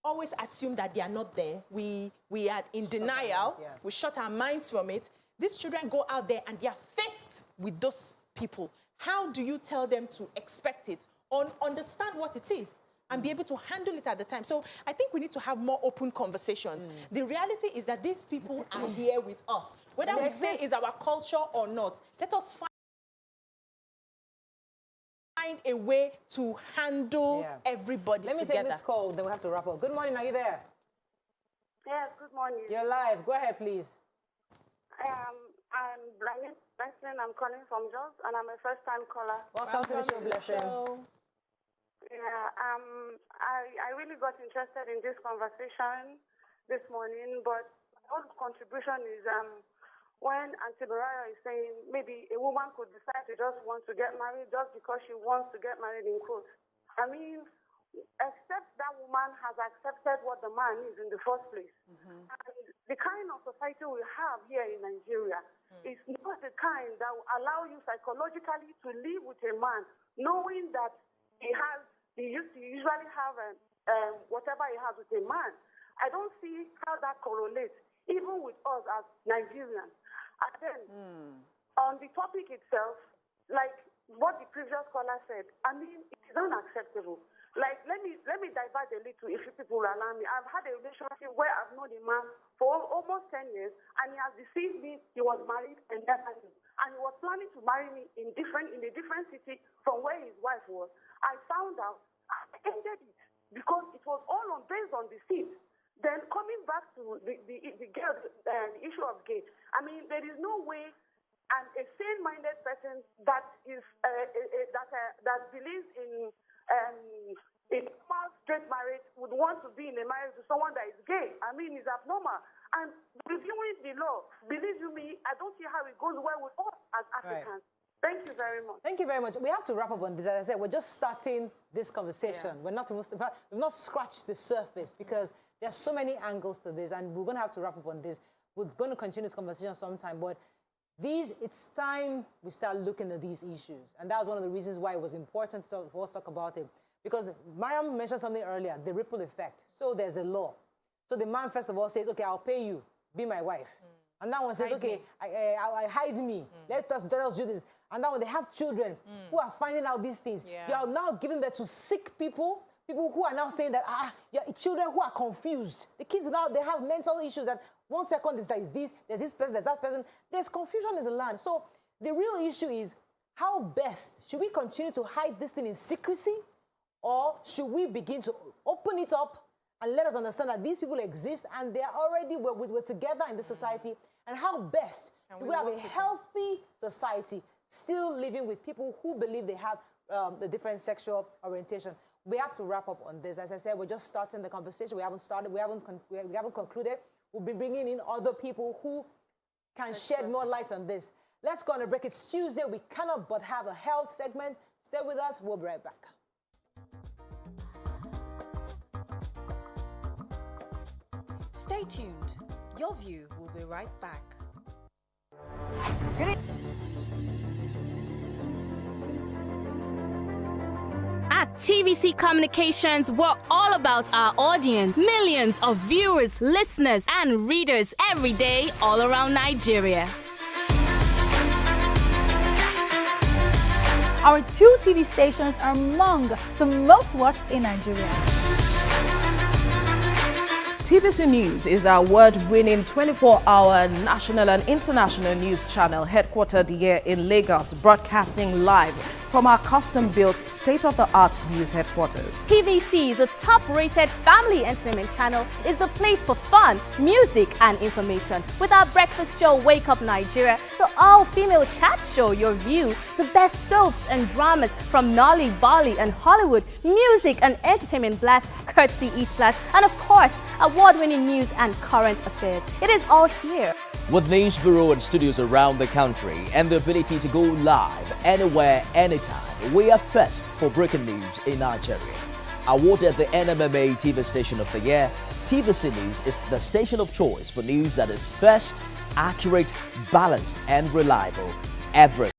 always assume that they are not there, we are in denial, we shut our minds from it. These children go out there and they are faced with those people. How do you tell them to expect it or understand what it is and be able to handle it at the time? So I think we need to have more open conversations. The reality is that these people are here with us. Whether we say it's our culture or not, let us find a way to handle everybody together. Let me take this call, then we have to wrap up. Good morning, are you there? Yes, good morning. You're live. Go ahead, please. I'm Blessing. I'm calling from Jos, and I'm a first-time caller. Welcome to the show, Blessing. Yeah, I really got interested in this conversation this morning, but my whole contribution is when Auntie Mariah is saying maybe a woman could decide to just want to get married just because she wants to get married in quotes. I mean, except that woman has accepted what the man is in the first place. And the kind of society we have here in Nigeria is not the kind that will allow you psychologically to live with a man knowing that he usually have whatever he has with a man. I don't see how that correlates, even with us as Nigerians. And then, on the topic itself, like what the previous caller said, I mean, it is unacceptable. Like, let me divert a little if you people allow me. I've had a relationship where I've known a man for almost 10 years, and he has deceived me. He was married and never knew. And he was planning to marry me in a different city from where his wife was. I found out, I ended it because it was all based on deceit. Then coming back to the girl, the issue of gay, I mean, there is no way a sane-minded person that is that believes in normal straight marriage would want to be in a marriage with someone that is gay. I mean, it's abnormal. And reviewing the law, believe you me, I don't see how it goes well with us as Africans. Thank you very much. Thank you very much. We have to wrap up on this. As I said, we're just starting this conversation. We're not even, in fact, we've not scratched the surface because there are so many angles to this, and we're going to have to wrap up on this. We're going to continue this conversation sometime, but it's time we start looking at these issues. And that was one of the reasons why it was important for us to talk about it. Because Mariam mentioned something earlier, the ripple effect. So there's a law. So the man, first of all, says, okay, I'll pay you, be my wife. And that one says, okay, I hide me. Let us do this. And now when they have children who are finding out these things, they are now giving them to sick people who are now saying that, children who are confused. The kids now, they have mental issues that 1 second is this, there's this person, there's that person. There's confusion in the land. So the real issue is how best, should we continue to hide this thing in secrecy? Or should we begin to open it up and let us understand that these people exist and they're already, we're together in this society? And how best do we have a healthy society still living with people who believe they have the different sexual orientation? We have to wrap up on this. As I said, we're just starting the conversation. We haven't started. We haven't concluded. We'll be bringing in other people who can shed more light on this. Let's go on a break. It's Tuesday. We cannot but have a health segment. Stay with us. We'll be right back. Stay tuned. Your View will be right back. At TVC Communications, we're all about our audience. Millions of viewers, listeners, and readers every day all around Nigeria. Our 2 TV stations are among the most watched in Nigeria. TVC News is our award-winning 24-hour national and international news channel headquartered here in Lagos, broadcasting live from our custom-built state-of-the-art news headquarters. TVC, the top-rated family entertainment channel, is the place for fun, music, and information. With our breakfast show, Wake Up Nigeria, the all-female chat show, Your View, the best soaps and dramas from Nolly, Bali, and Hollywood, music and entertainment blast, courtesy E-Splash, and of course, award-winning news and current affairs. It is all here. With news bureau and studios around the country and the ability to go live anywhere, anytime, we are first for breaking news in Nigeria. Awarded the NMMA TV Station of the Year, TVC News is the station of choice for news that is first, accurate, balanced, and reliable every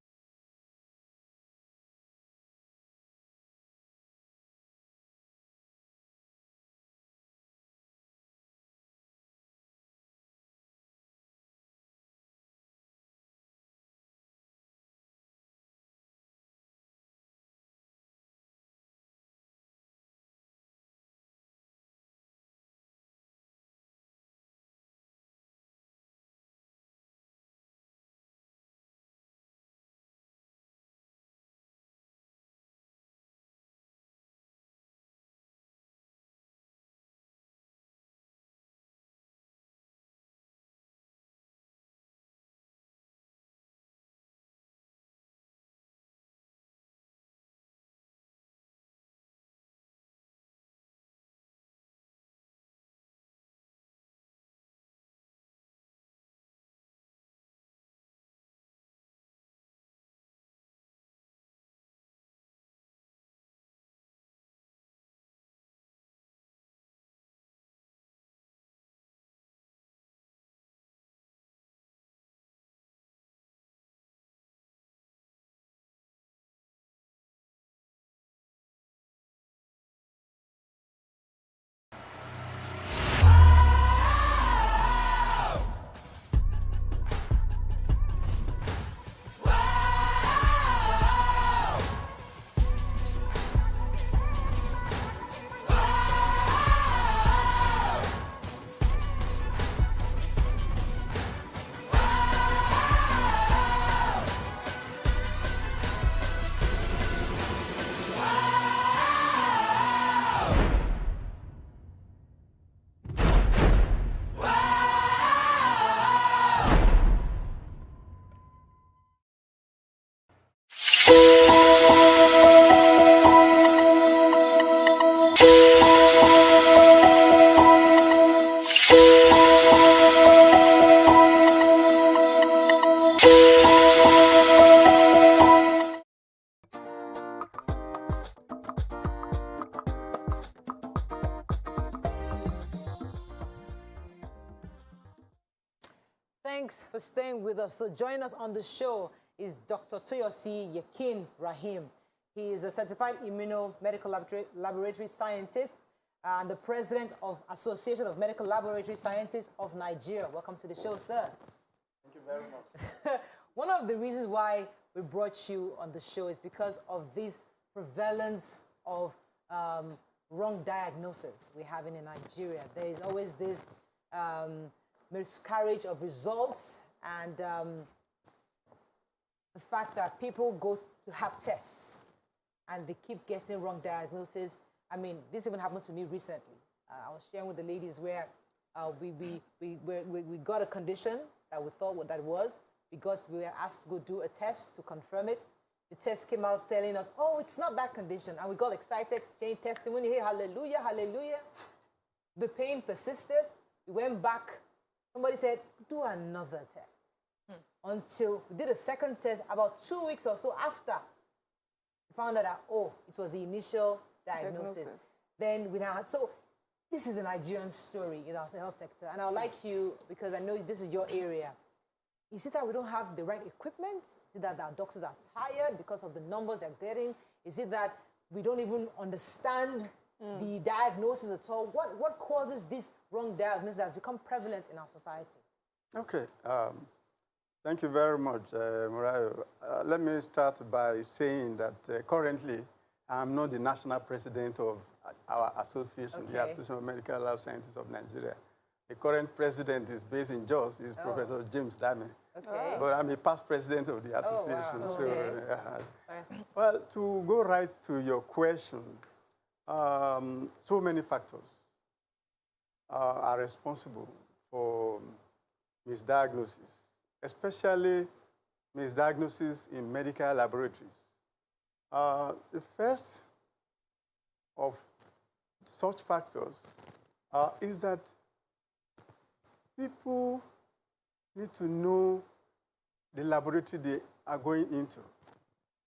Thanks for staying with us. So joining us on the show is Dr. Toyosi Yakin Rahim. He is a certified immunomedical laboratory scientist and the president of Association of Medical Laboratory Scientists of Nigeria. Welcome to the show, sir. Thank you very much. One of the reasons why we brought you on the show is because of this prevalence of wrong diagnosis we have in Nigeria. There is always this miscarriage of results and the fact that people go to have tests and they keep getting wrong diagnosis. I mean, this even happened to me recently. I was sharing with the ladies where we got a condition that we thought what that was. We were asked to go do a test to confirm it. The test came out telling us, oh, it's not that condition. And we got excited, saying testimony, hey, hallelujah, hallelujah. The pain persisted. We went back. Somebody said, do another test. Until we did a second test about 2 weeks or so after. We found out that, oh, it was the initial diagnosis. Then we now had, so this is a Nigerian story in our health sector. And I'd like you, because I know this is your area, is it that we don't have the right equipment? Is it that our doctors are tired because of the numbers they're getting? Is it that we don't even understand the diagnosis at all? What causes this wrong diagnosis that has become prevalent in our society? Okay. Thank you very much, Murayo. Let me start by saying that currently I'm not the national president of our association, the Okay. Association of Medical Lab Scientists of Nigeria. The current president is based in Jos, is Professor James Dame. Okay. But I'm a past president of the association. wow. So, Okay. well, to go right to your question, so many factors are responsible for misdiagnosis, especially misdiagnosis in medical laboratories. The first of such factors is that people need to know the laboratory they are going into.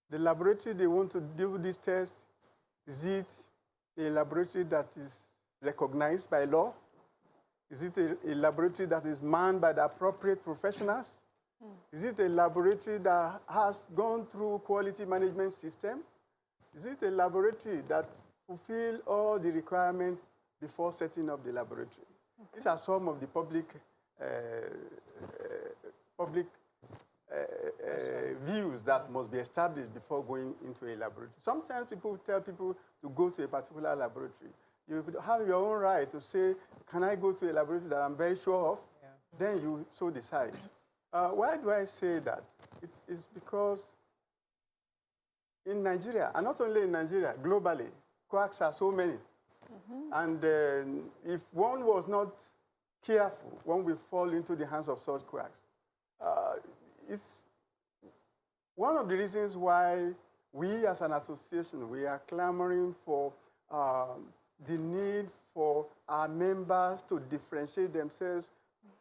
The laboratory they want to do this test, is it a laboratory that is recognized by law? Is it a laboratory that is manned by the appropriate professionals? Is it a laboratory that has gone through quality management system? Is it a laboratory that fulfills all the requirements before setting up the laboratory? Okay. These are some of the public views that must be established before going into a laboratory. Sometimes people tell people to go to a particular laboratory. You have your own right to say, can I go to a laboratory that I'm very sure of? Yeah. Then you so decide. Why do I say that? It's because in Nigeria, and not only in Nigeria, globally, quacks are so many. And if one was not careful, one will fall into the hands of such quacks. It's one of the reasons why we as an association, we are clamoring for the need for our members to differentiate themselves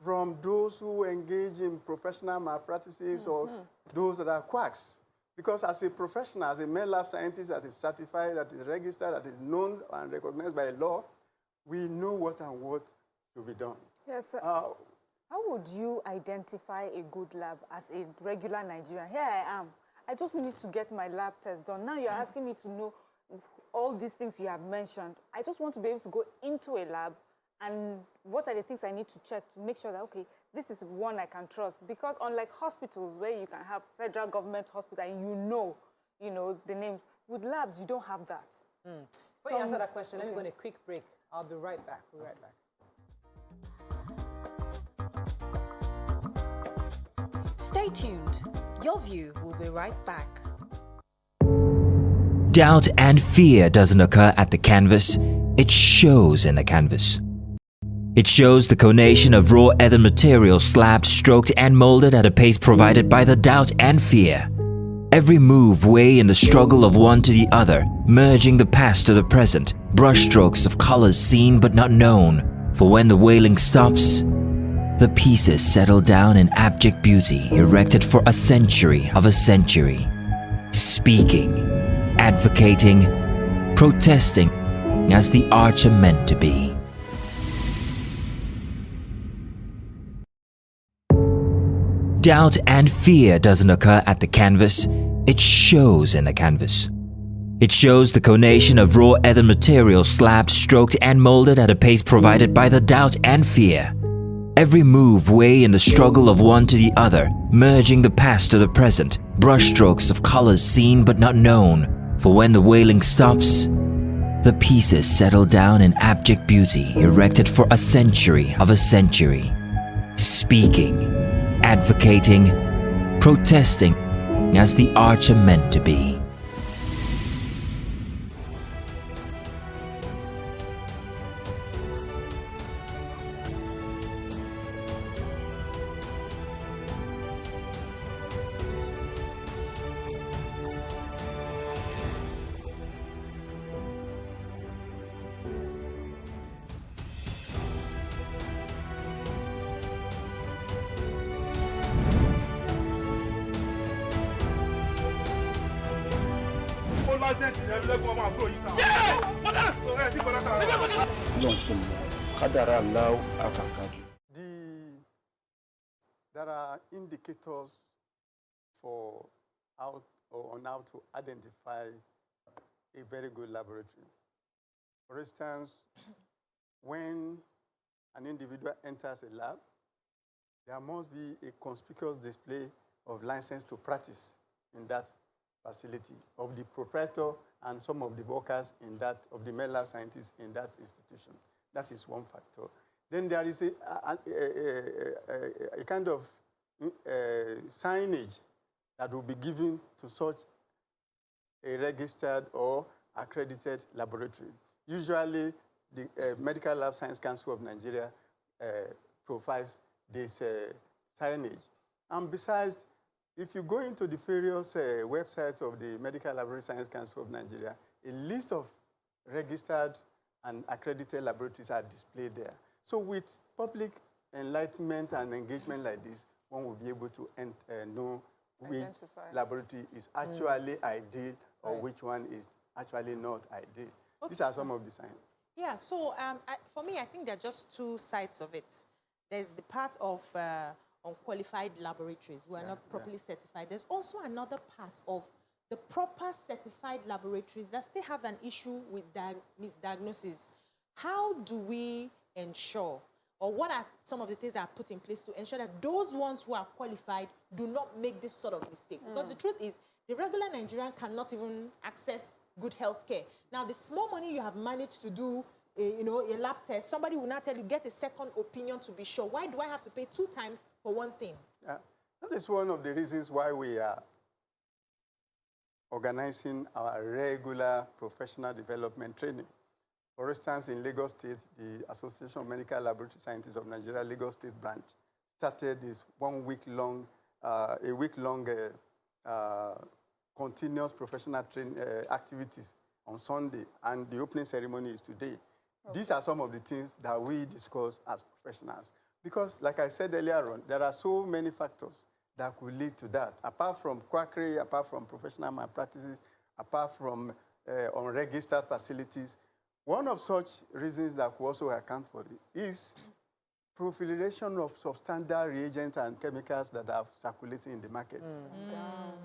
from those who engage in professional malpractices or those that are quacks. Because as a professional, as a med lab scientist that is certified, that is registered, that is known and recognized by law, we know what and what should be done. Yes. How would you identify a good lab as a regular Nigerian? Here I am. I just need to get my lab test done. Now you're asking me to know all these things you have mentioned. I just want to be able to go into a lab and what are the things I need to check to make sure that, okay, this is one I can trust. Because unlike hospitals where you can have federal government hospital and you know the names, with labs, you don't have that. Before you answer that question, let me go on a quick break. I'll be right back. We'll be right back. Stay tuned. Your View will be right back. Doubt and fear doesn't occur at the canvas, it shows in the canvas. It shows the conation of raw earthen material slabbed, stroked and molded at a pace provided by the doubt and fear. Every move way in the struggle of one to the other, merging the past to the present, brushstrokes of colors seen but not known. For when the wailing stops, the pieces settle down in abject beauty erected for a century of a century. Speaking, advocating, protesting as the arts are meant to be. Doubt and fear doesn't occur at the canvas, it shows in the canvas. It shows the conation of raw earthen material slabbed, stroked and molded at a pace provided by the doubt and fear. Every move way in the struggle of one to the other, merging the past to the present, brushstrokes of colors seen but not known. For when the wailing stops, the pieces settle down in abject beauty erected for a century of a century. Speaking, advocating, protesting as the arts are meant to be. There are indicators for how to identify a very good laboratory. For instance, when an individual enters a lab, there must be a conspicuous display of license to practice in that facility, of the proprietor and some of the workers in that, of the male lab scientists in that institution. That is one factor. Then there is a kind of signage that will be given to such a registered or accredited laboratory. Usually, the Medical Lab Science Council of Nigeria provides this signage. And besides, if you go into the various websites of the Medical Laboratory Science Council of Nigeria, a list of registered and accredited laboratories are displayed there. So with public enlightenment and engagement like this, one will be able to know which laboratory is actually ideal or which one is actually not ideal. Okay. These are some of the signs. Yeah, so for me, I think there are just two sides of it. There's the part of unqualified laboratories who are not properly certified. There's also another part of the proper certified laboratories that still have an issue with misdiagnosis. How do we ensure, or what are some of the things that are put in place to ensure that those ones who are qualified do not make this sort of mistakes? Because the truth is, the regular Nigerian cannot even access good health care. Now, the small money you have managed to do, a lab test, somebody will now tell you, get a second opinion to be sure. Why do I have to pay 2 times for one thing? That is one of the reasons why we are organizing our regular professional development training. For instance, in Lagos State, the Association of Medical Laboratory Scientists of Nigeria, Lagos State branch, started this a week-long continuous professional training activities on Sunday, and the opening ceremony is today. Okay. These are some of the things that we discuss as professionals. Because, like I said earlier on, there are so many factors that could lead to that. Apart from quackery, apart from professional malpractices, apart from unregistered facilities, one of such reasons that could also account for it is proliferation of substandard reagents and chemicals that are circulating in the market.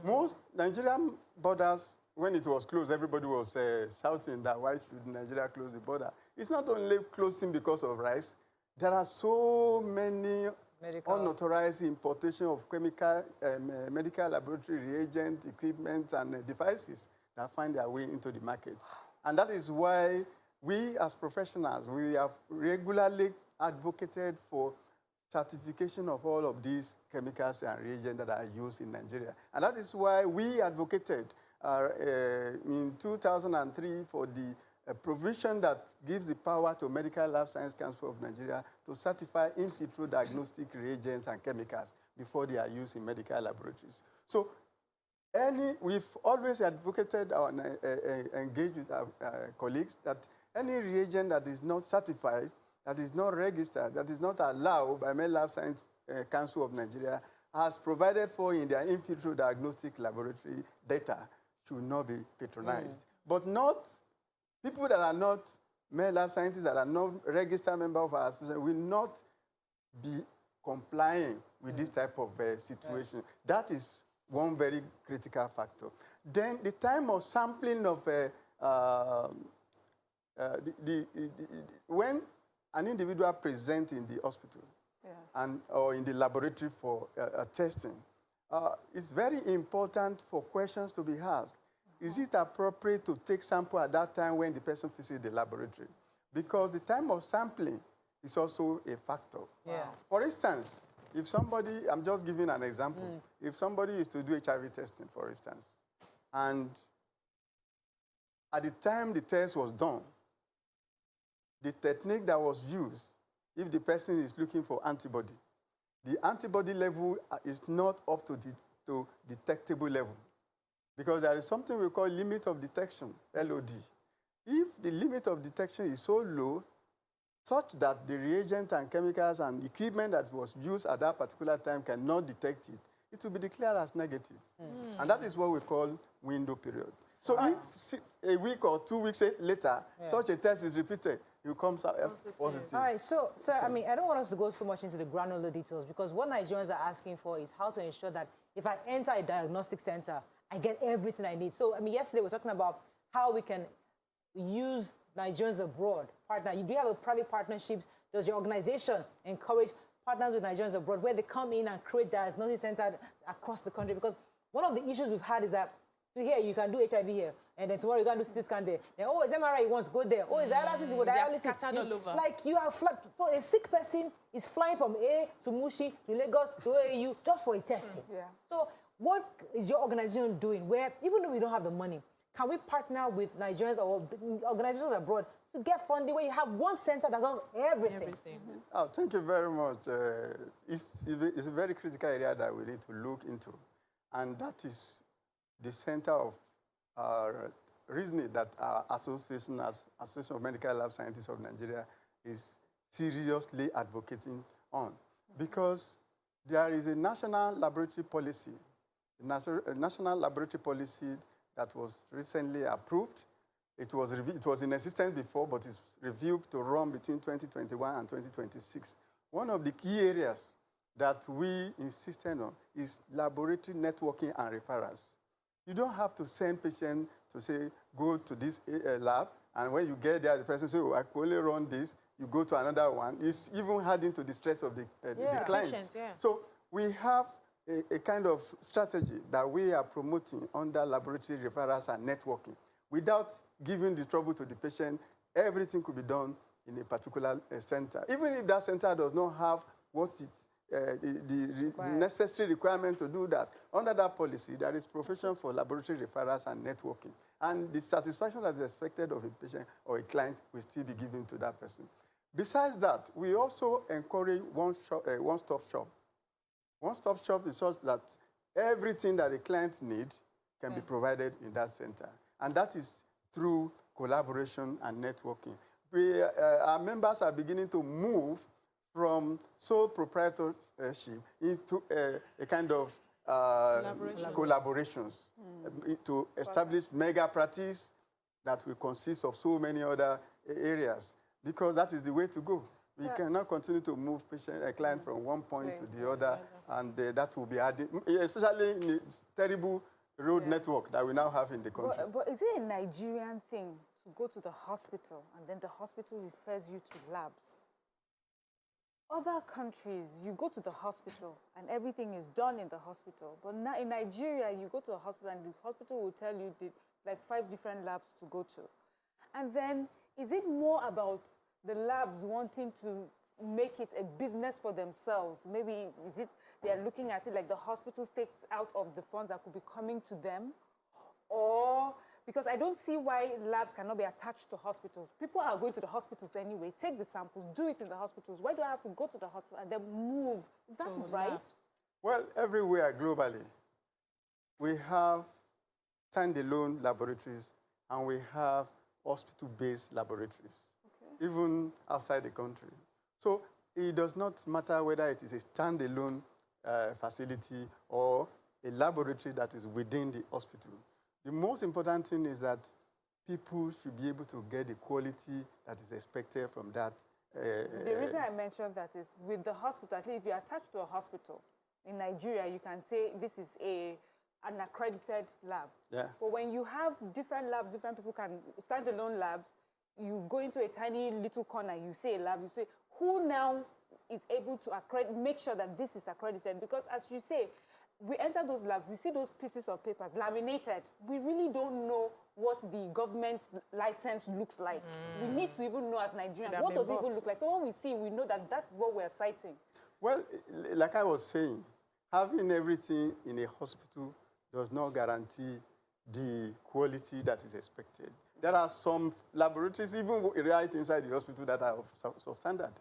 Most Nigerian borders, when it was closed, everybody was shouting that why should Nigeria close the border? It's not only closing because of rice. There are so many unauthorized importation of chemical, medical laboratory reagent, equipment, and devices that find their way into the market. And that is why we as professionals, we have regularly advocated for certification of all of these chemicals and reagents that are used in Nigeria. And that is why we advocated in 2003 for the provision that gives the power to Medical Lab Science Council of Nigeria to certify in vitro diagnostic reagents and chemicals before they are used in medical laboratories. So we've always advocated or engaged with our colleagues that any reagent that is not certified, that is not registered, that is not allowed by Medical Lab Science Council of Nigeria, as provided for in their in vitro diagnostic laboratory data, should not be patronized. But not people that are not Medical Lab scientists, that are not registered members of our association, will not be complying with this type of situation. That is one very critical factor. Then the time of sampling of when an individual presents in the hospital or in the laboratory for testing, it's very important for questions to be asked. Is it appropriate to take sample at that time when the person visits the laboratory? Because the time of sampling is also a factor. Yeah. For instance, if somebody, I'm just giving an example, if somebody is to do HIV testing, for instance, and at the time the test was done, the technique that was used, if the person is looking for antibody, the antibody level is not up to detectable level. Because there is something we call limit of detection, LOD. If the limit of detection is so low, such that the reagents and chemicals and equipment that was used at that particular time cannot detect it, it will be declared as negative. And that is what we call window period. So if a week or 2 weeks later, such a test is repeated, it comes out positive. All right, so, sir, I mean, I don't want us to go so much into the granular details, because what Nigerians are asking for is how to ensure that if I enter a diagnostic center, I get everything I need. So, I mean, yesterday we were talking about how we can use Nigerians abroad. Do you have a private partnership? Does your organization encourage partners with Nigerians abroad where they come in and create diagnostic centers across the country? Because one of the issues we've had is that So here, you can do HIV here. And then tomorrow, you can do CT scan there. Then, oh, it's MRI, you want to go there. Oh, it's dialysis, you go dialysis. Scattered all over. Like, you are flat. So a sick person is flying from A to Mushi, to Lagos, to AU, just for a testing. Yeah. So what is your organization doing where, even though we don't have the money, can we partner with Nigerians or organizations abroad to get funding where you have one center that does everything? Oh, thank you very much. It's a very critical area that we need to look into. And that is the center of our reasoning that our association, as Association of Medical Lab Scientists of Nigeria, is seriously advocating on. Because there is a national laboratory policy, a national laboratory policy that was recently approved. It was in existence before, but it's reviewed to run between 2021 and 2026. One of the key areas that we insisted on is laboratory networking and referrals. You don't have to send patients to say, go to this lab, and when you get there, the person says, oh, I can only run this. You go to another one. It's even adding to the stress of the clients. Patients, yeah. So we have a kind of strategy that we are promoting under laboratory referrals and networking. Without giving the trouble to the patient, everything could be done in a particular center. Even if that center does not have what is the necessary requirement to do that. Under that policy, there is provision for laboratory referrals and networking. And the satisfaction that is expected of a patient or a client will still be given to that person. Besides that, we also encourage one-stop shop. One-stop shop is such that everything that a client needs can be provided in that center. And that is through collaboration and networking. Our members are beginning to move from sole proprietorship into a kind of collaborations to establish mega practice that will consist of so many other areas, because that is the way to go. We cannot continue to move a client from one point to the other, and that will be added, especially in the terrible road network that we now have in the country. But is it a Nigerian thing to go to the hospital and then the hospital refers you to labs? Other countries, you go to the hospital and everything is done in the hospital. But now in Nigeria, you go to a hospital and the hospital will tell you like 5 different labs to go to. And then, is it more about the labs wanting to make it a business for themselves? Maybe is it they're looking at it like the hospitals take out of the funds that could be coming to them? Or, because I don't see why labs cannot be attached to hospitals. People are going to the hospitals anyway. Take the samples, do it in the hospitals. Why do I have to go to the hospital and then move? Is that right? Well, everywhere globally, we have standalone laboratories and we have hospital-based laboratories, even outside the country. So it does not matter whether it is a standalone facility or a laboratory that is within the hospital. The most important thing is that people should be able to get the quality that is expected from that. The reason I mentioned that is with the hospital, at least if you're attached to a hospital in Nigeria, you can say this is an accredited lab. Yeah. But when you have different labs, different people can standalone labs, you go into a tiny little corner, you say a lab, you say, who now is able to make sure that this is accredited? Because as you say, we enter those labs, we see those pieces of papers laminated. We really don't know what the government's license looks like. We need to even know as Nigerians, what does it even look like? So when we see, we know that that's what we're citing. Well, like I was saying, having everything in a hospital does not guarantee the quality that is expected. There are some laboratories, even right inside the hospital, that are of substandard.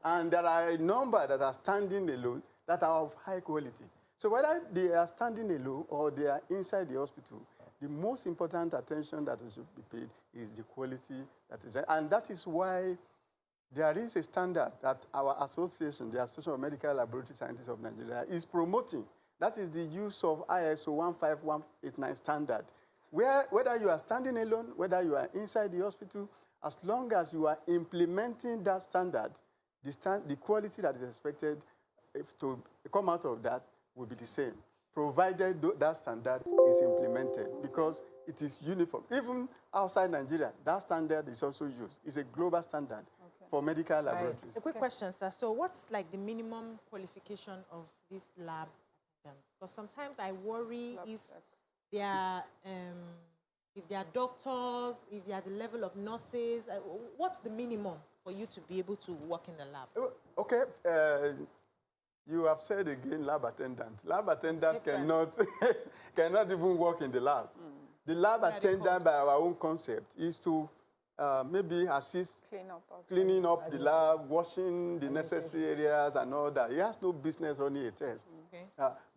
And there are a number that are standing alone that are of high quality. So whether they are standing alone or they are inside the hospital, the most important attention that should be paid is the quality that is there. And that is why there is a standard that our association, the Association of Medical Laboratory Scientists of Nigeria, is promoting. That is the use of ISO 15189 standard, where whether you are standing alone, whether you are inside the hospital, as long as you are implementing that standard, the quality that is expected to come out of that will be the same, provided that standard is implemented, because it is uniform. Even outside Nigeria, that standard is also used. It's a global standard for medical laboratories. A quick question, sir. So what's like the minimum qualification of this lab attendants? Because sometimes I worry if they are, if they are doctors, if they are the level of nurses, what's the minimum for you to be able to work in the lab? Okay, you have said again lab attendant. Lab attendant cannot even work in the lab. The lab attendant, by our own concept, is to maybe assist cleaning up the lab, washing the necessary areas and all that. He has no business running a test. Okay.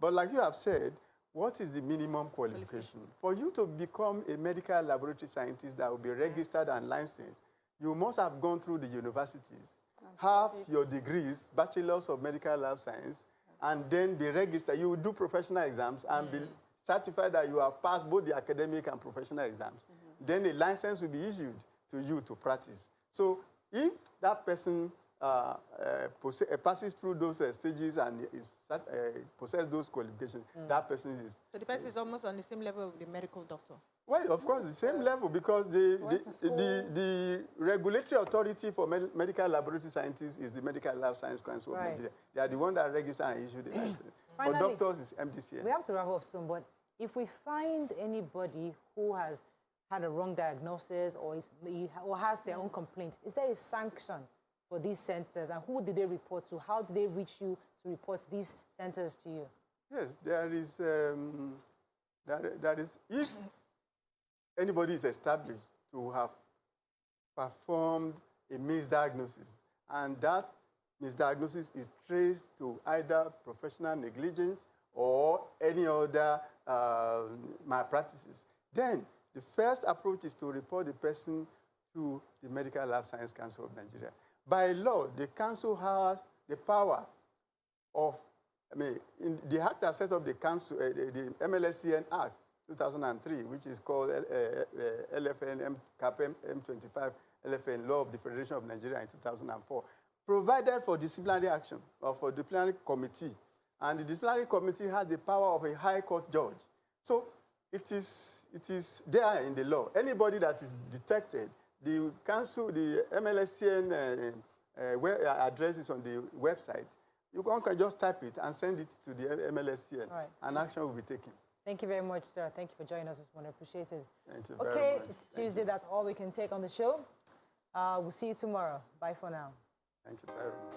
But like you have said, what is the minimum qualification? For you to become a medical laboratory scientist that will be registered and licensed, you must have gone through the universities, have your degrees, bachelors of medical lab science, and then be registered. You will do professional exams and be certified that you have passed both the academic and professional exams. Then a license will be issued to you to practice. So if that person passes through those stages and possesses those qualifications, that person is... So the person is almost on the same level of the medical doctor? Well, of course, the same level, because the regulatory authority for medical laboratory scientists is the Medical Lab Science Council of Nigeria. They are the one that register and issue the license. For doctors, it's MDCN. We have to wrap up soon, but if we find anybody who has had a wrong diagnosis or has their own complaint, is there a sanction for these centers? And who did they report to? How did they reach you to report these centers to you? Yes, there is, if anybody is established to have performed a misdiagnosis, and that misdiagnosis is traced to either professional negligence or any other malpractices, then the first approach is to report the person to the Medical Lab Science Council of Nigeria. By law, the council has the power of, in the act that sets up the council, the MLSCN Act 2003, which is called LFN M25 LFN, Law of the Federation of Nigeria in 2004, provided for disciplinary action or for disciplinary committee. And the disciplinary committee has the power of a high court judge. So it is there in the law. Anybody that is detected, the council, the MLSCN address is on the website. You can just type it and send it to the MLSCN, and action will be taken. Thank you very much, sir. Thank you for joining us this morning. Appreciate it. Thank you very much. Okay, it's Tuesday. That's all we can take on the show. We'll see you tomorrow. Bye for now. Thank you very much.